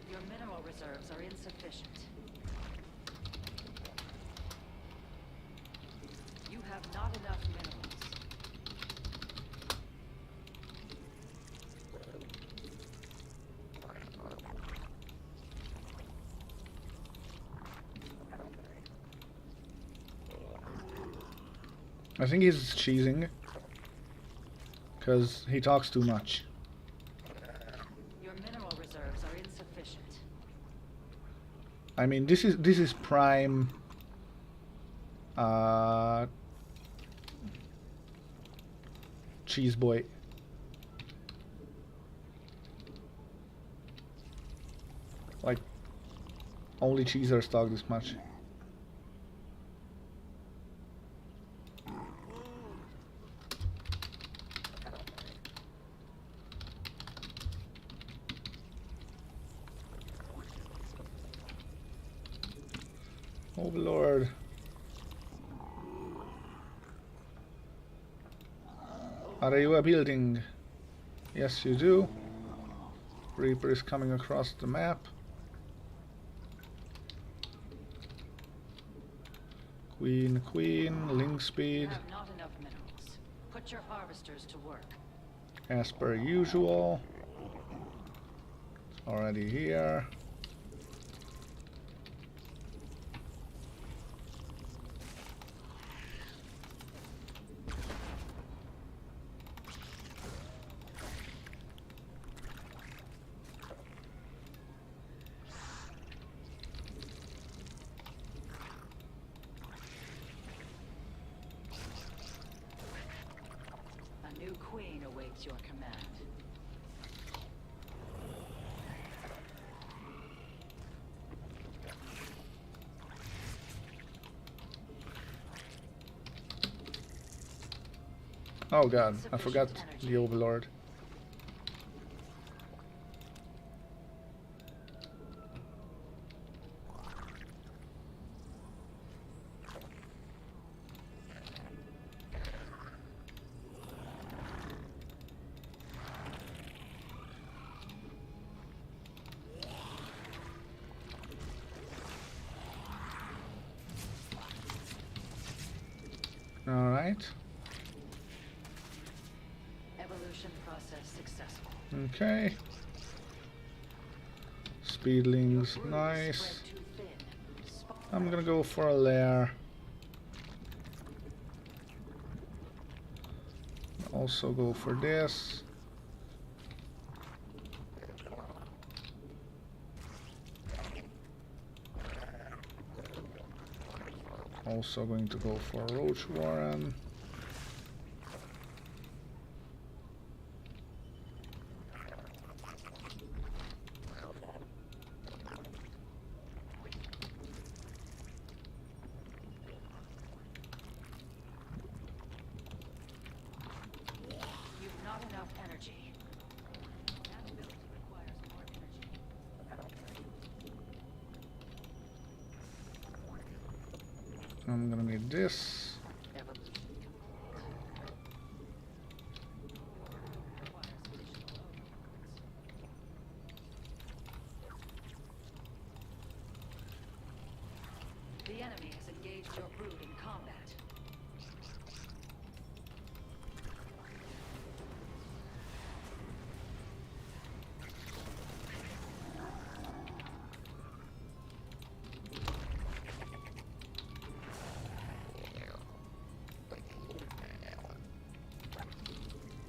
Your mineral reserves are insufficient. You have not enough minerals. I think he's cheesing because he talks too much. Your mineral reserves are insufficient. I mean, this is prime. Cheese boy. Like, only cheesers talk this much. Overlord. Are you a building? Yes, you do. Reaper is coming across the map. Queen, Link speed. You have not enough minerals. Put your harvesters to work. As per usual. Already here. A new queen awaits your command. Oh god, I forgot the Overlord. Alright. Evolution process successful. Okay. Speedlings, nice. Spread too thin. I'm gonna go for a lair. Also go for this. Also going to go for a Roach Warren. You've not enough energy. That ability requires more energy. I'm gonna need this. Evolution requires additional overloads. The enemy has engaged your brood in combat.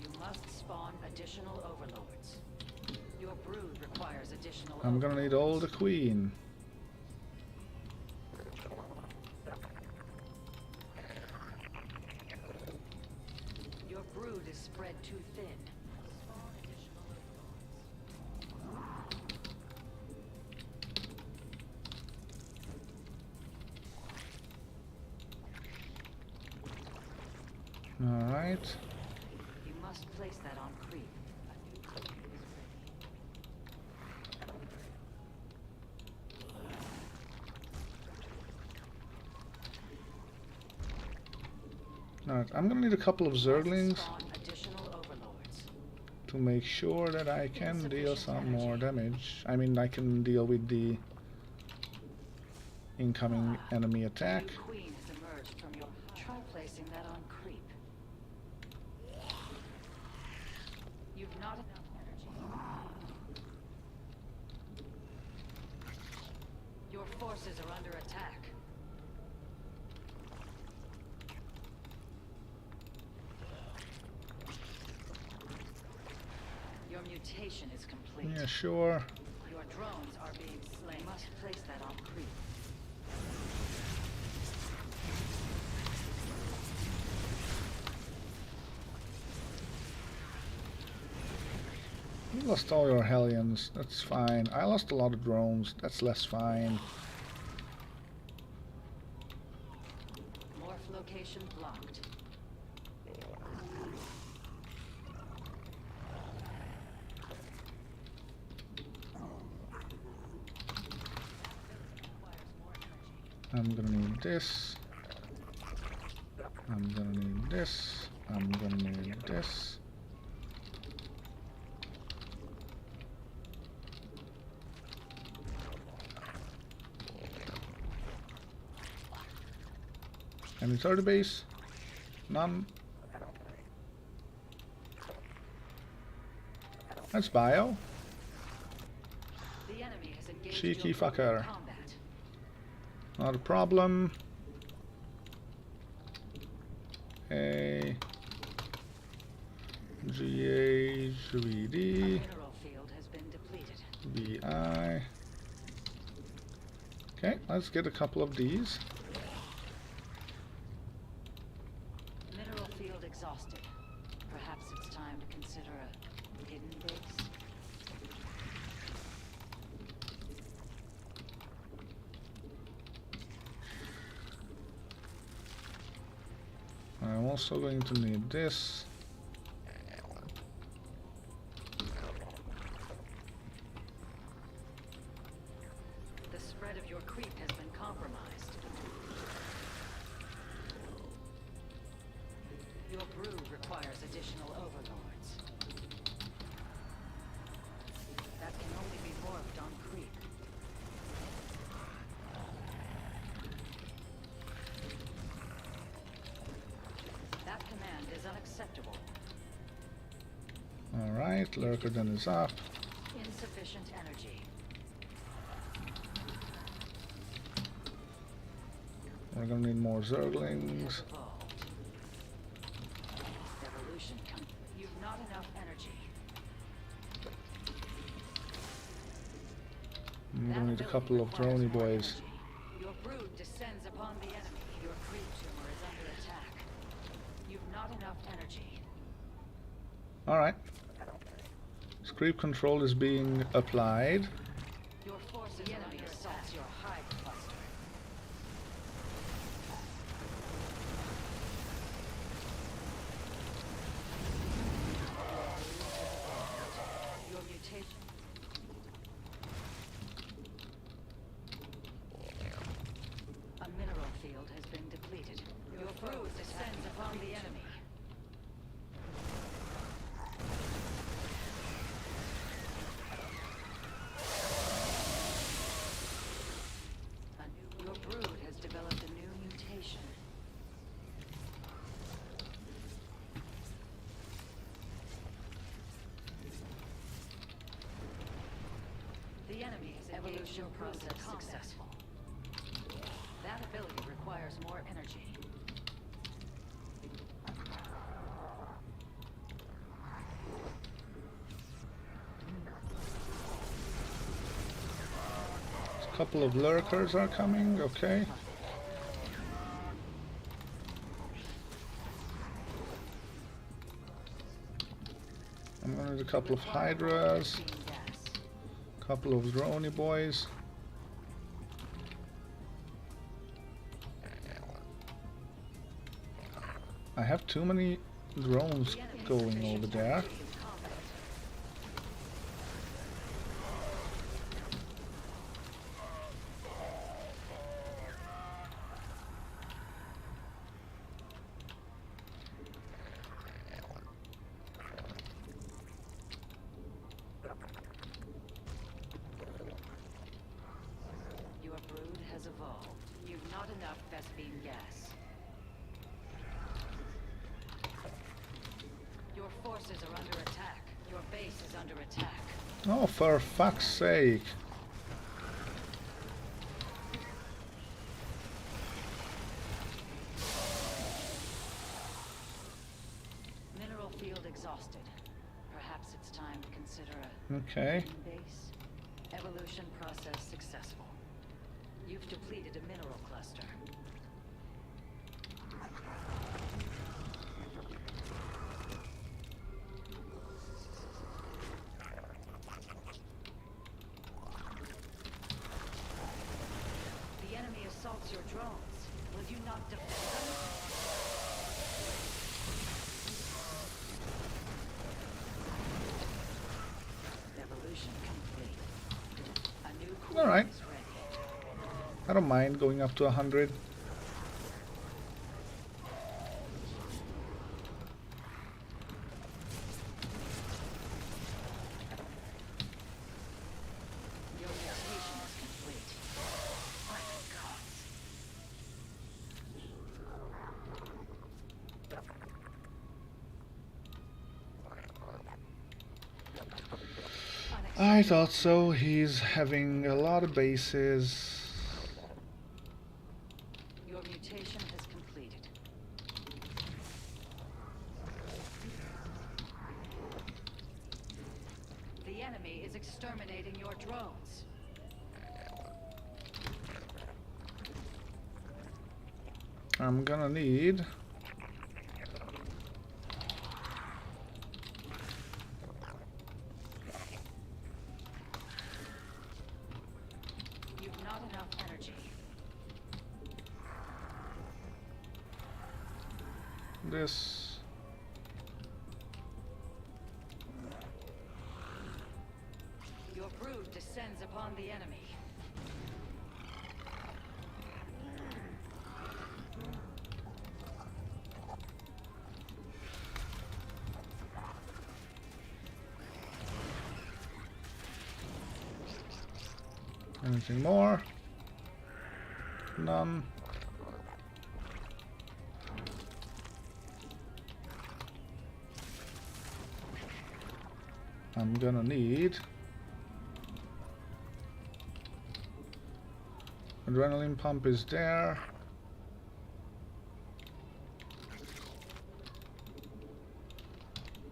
You must spawn additional overlords. Your brood requires additional I'm gonna need all the queen. Your brood is spread too thin. Spawn additional overlords. Alright. You must place that on creep. A new queen is Alright, I'm gonna need a couple of ready. Zerglings Spawn additional overlords. to make sure that I can deal some more damage. I mean, I can deal with the incoming enemy A attack. new queen has emerged from your. Try placing that on creep. You've not enough energy. Your forces are under attack. Your mutation is complete. Yeah, sure. Your drones are being slain. You must place that on creep. You lost all your Hellions, that's fine. I lost a lot of drones, that's less fine. Morph location blocked. I'm gonna need this. I'm gonna need this. I'm gonna need this. Any 30 base? None. That's bio. The enemy has engaged Cheeky your brood in fucker. combat. Not a problem. A GA A 3D mineral field has been depleted. BI. Okay, let's get a couple of these. Mineral field exhausted. Perhaps it's time to consider a hidden base. I'm also going to need this. The spread of your creep has been compromised. Your brood requires additional overlords. That can only be morphed on creep. That command is unacceptable. Alright, Lurker then is up. Insufficient energy. We're gonna need more Zerglings. Evolved. Evolution. You've not enough energy. I'm That gonna need a ability couple of requires drony more boys. energy. Your brood descends upon the enemy. Your creep tumor is under attack. You've not enough energy. Alright. Creep control is being applied. Your forces are under assault. Your hive cluster. Your mutation. A mineral field has been depleted. Your brood descends upon the enemy. Your brood has developed a new mutation. The enemy's evolution process successful. That ability requires more energy. A couple of Lurkers are coming, okay. I'm gonna need a couple of Hydras, a couple of drony boys. I have too many drones going over there. Your brood has evolved. You've not enough Vespene gas. Your forces are under attack. Your base is under attack. Oh, for fuck's sake. Mineral field exhausted. Perhaps it's time to consider a Okay. hidden base. Evolution process successful. You've depleted a mineral cluster. The enemy assaults your drones. Will you not defend them? Evolution complete. A new queen All right. is ready. I don't mind going up to 100. Your mutation is complete. By the gods. I thought so. He's having a lot of bases. Your mutation has completed. The enemy is exterminating your drones. I'm gonna need You've not enough energy. this. Your brood descends upon the enemy. Anything more? None. I'm gonna need adrenaline pump is there.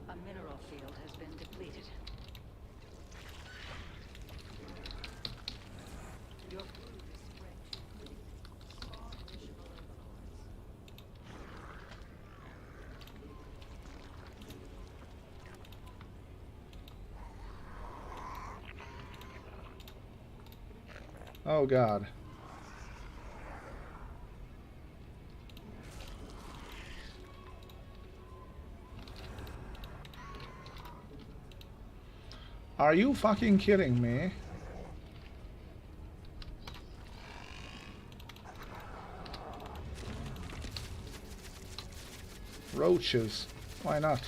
A mineral field has been depleted. Your brood is spread too thin. Small additional Oh God. Are you fucking kidding me? Roaches. Why not?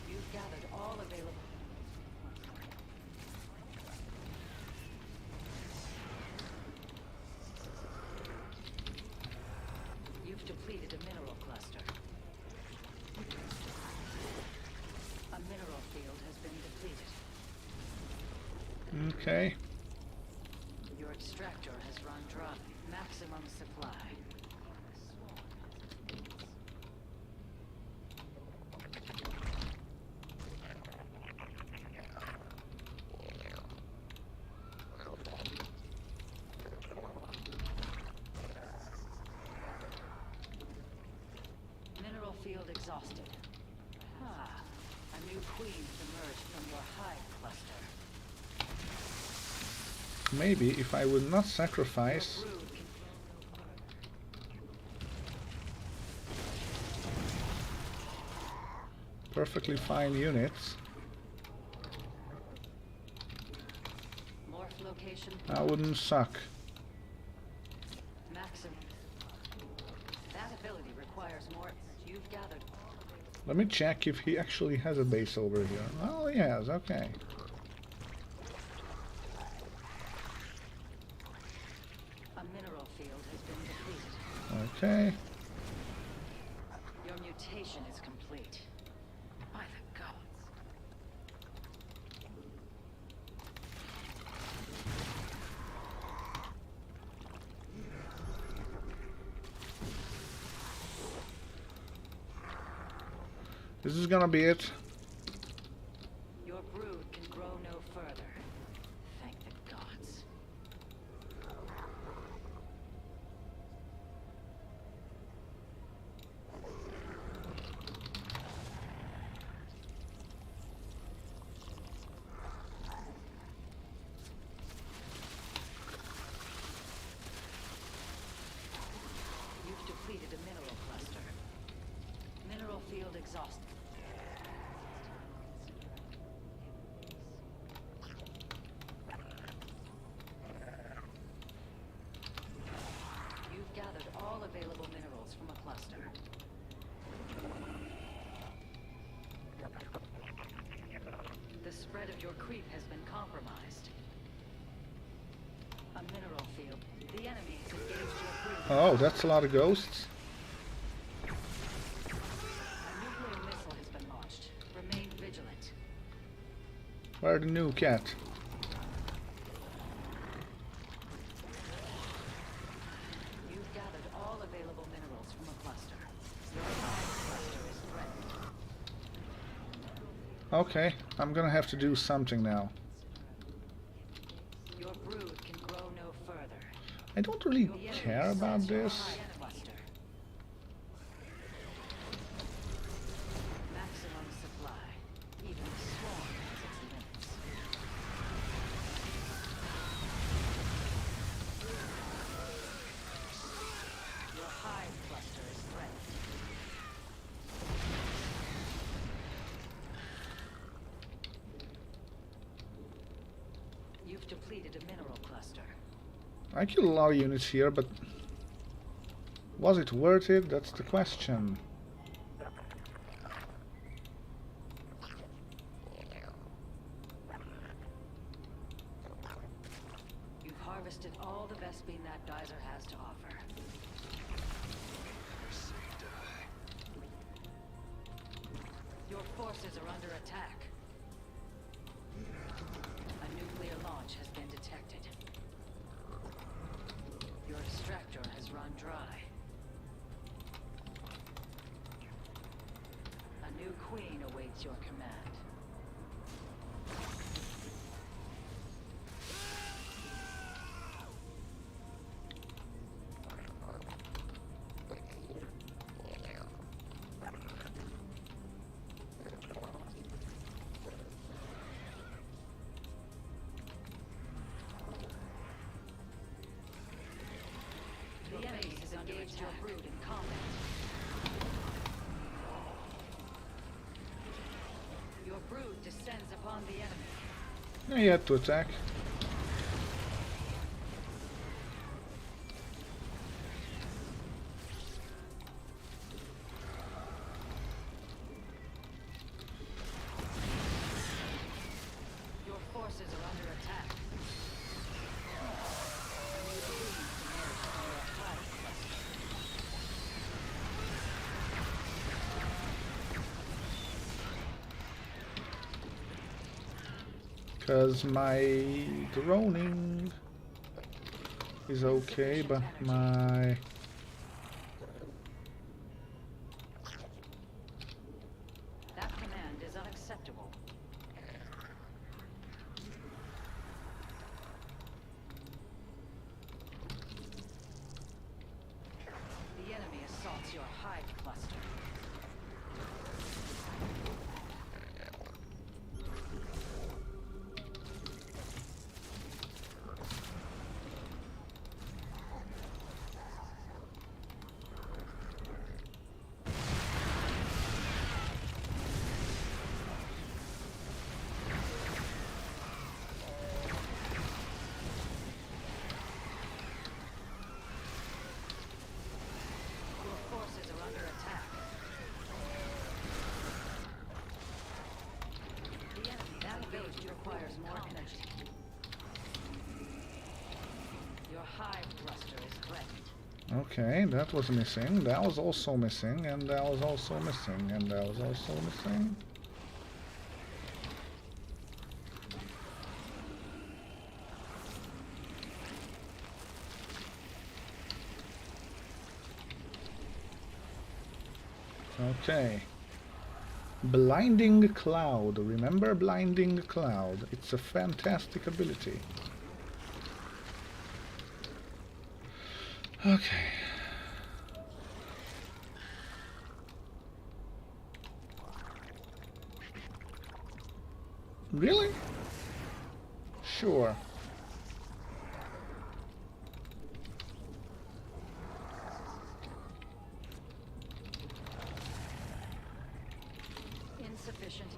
You've gathered all available. You've depleted a mineral cluster. A mineral field has been depleted. Okay. Your extractor has run dry. Maximum supply. Mineral field exhausted. Ah, a new queen has emerged from your hive cluster. Maybe if I would not sacrifice Brood can perfectly fine units, morph location. that wouldn't suck. Maximum. That ability requires more. You've gathered. Let me check if he actually has a base over here. Oh, he has, okay. A mineral field has been depleted. Okay. Your mutation is complete. By the gods. This is gonna be it. Your brood can grow no further. Thank the gods. Your creep has been compromised. A mineral field. The enemy has engaged your brood. Oh, that's a lot of ghosts. A nuclear missile has been launched. Remain vigilant. Where the new cat? You've gathered all available minerals from a cluster. Your hive cluster is threatened. Okay, I'm gonna have to do something now. Your brood can grow no further. I don't really The enemy care about senses your this. hive cluster. Maximum supply. Even the swarm has its limits. Your hive cluster is threatened. You've depleted a mineral cluster. I killed a lot of units here, but was it worth it? That's the question. You've harvested all the Vespene that geyser has to offer. Your forces are under attack. A nuclear launch has been detected. Your extractor has run dry. A new queen awaits your command. The enemy has engaged your brood in combat. Your brood descends upon the enemy. He had to attack. Your forces are under attack. A new queen emerged from your hive cluster. Because my droning is okay, but my... That command is unacceptable. The enemy assaults your hive cluster. Your forces are under attack. The enemy that village requires more energy. Your hive cluster is threatened. Okay, that was missing. That was also missing, and that was also missing, and that was also missing. Okay. Blinding Cloud. Remember Blinding Cloud? It's a fantastic ability. Okay. Really? Sure. Insufficient.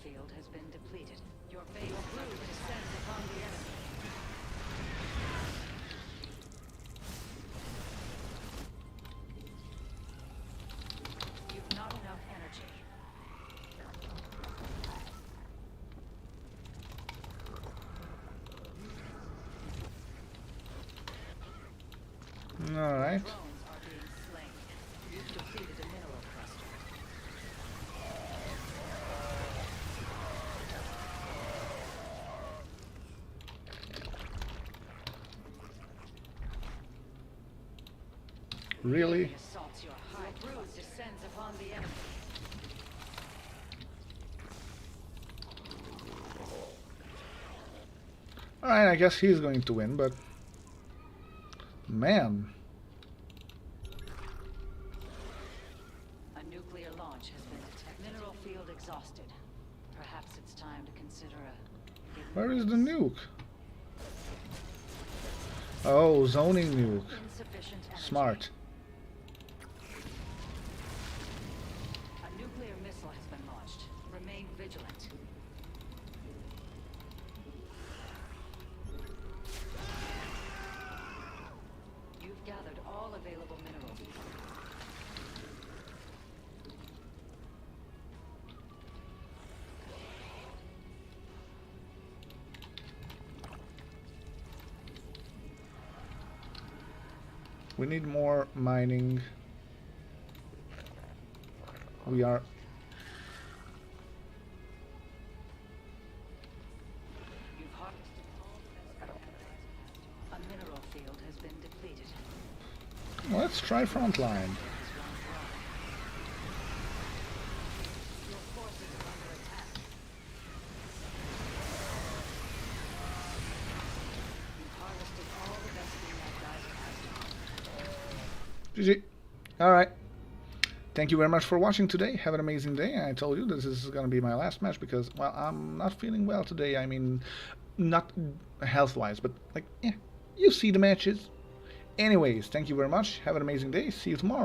field has been depleted. Your brood descends upon the enemy. You've not enough energy. Alright. Drones are being slain. You've depleted a mineral cluster. Really? He assaults your hide. Your brood descends upon the enemy. Alright, I guess he's going to win, but... Man. A nuclear launch has been detected. Mineral field exhausted. Perhaps it's time to consider a... Where is the nuke? Oh, zoning nuke. Insufficient energy. Smart. A nuclear missile has been launched. Remain vigilant. You've gathered all available minerals. We need more mining. We are... You've harvested all the a mineral field has been depleted. Let's try frontline. Your forces are under attack. You've harvested all the best in that geyser. GG. Alright. Thank you very much for watching today. Have an amazing day. I told you this is going to be my last match because, well, I'm not feeling well today. I mean, not health-wise, but, like, yeah, you see the matches. Anyways, thank you very much. Have an amazing day. See you tomorrow.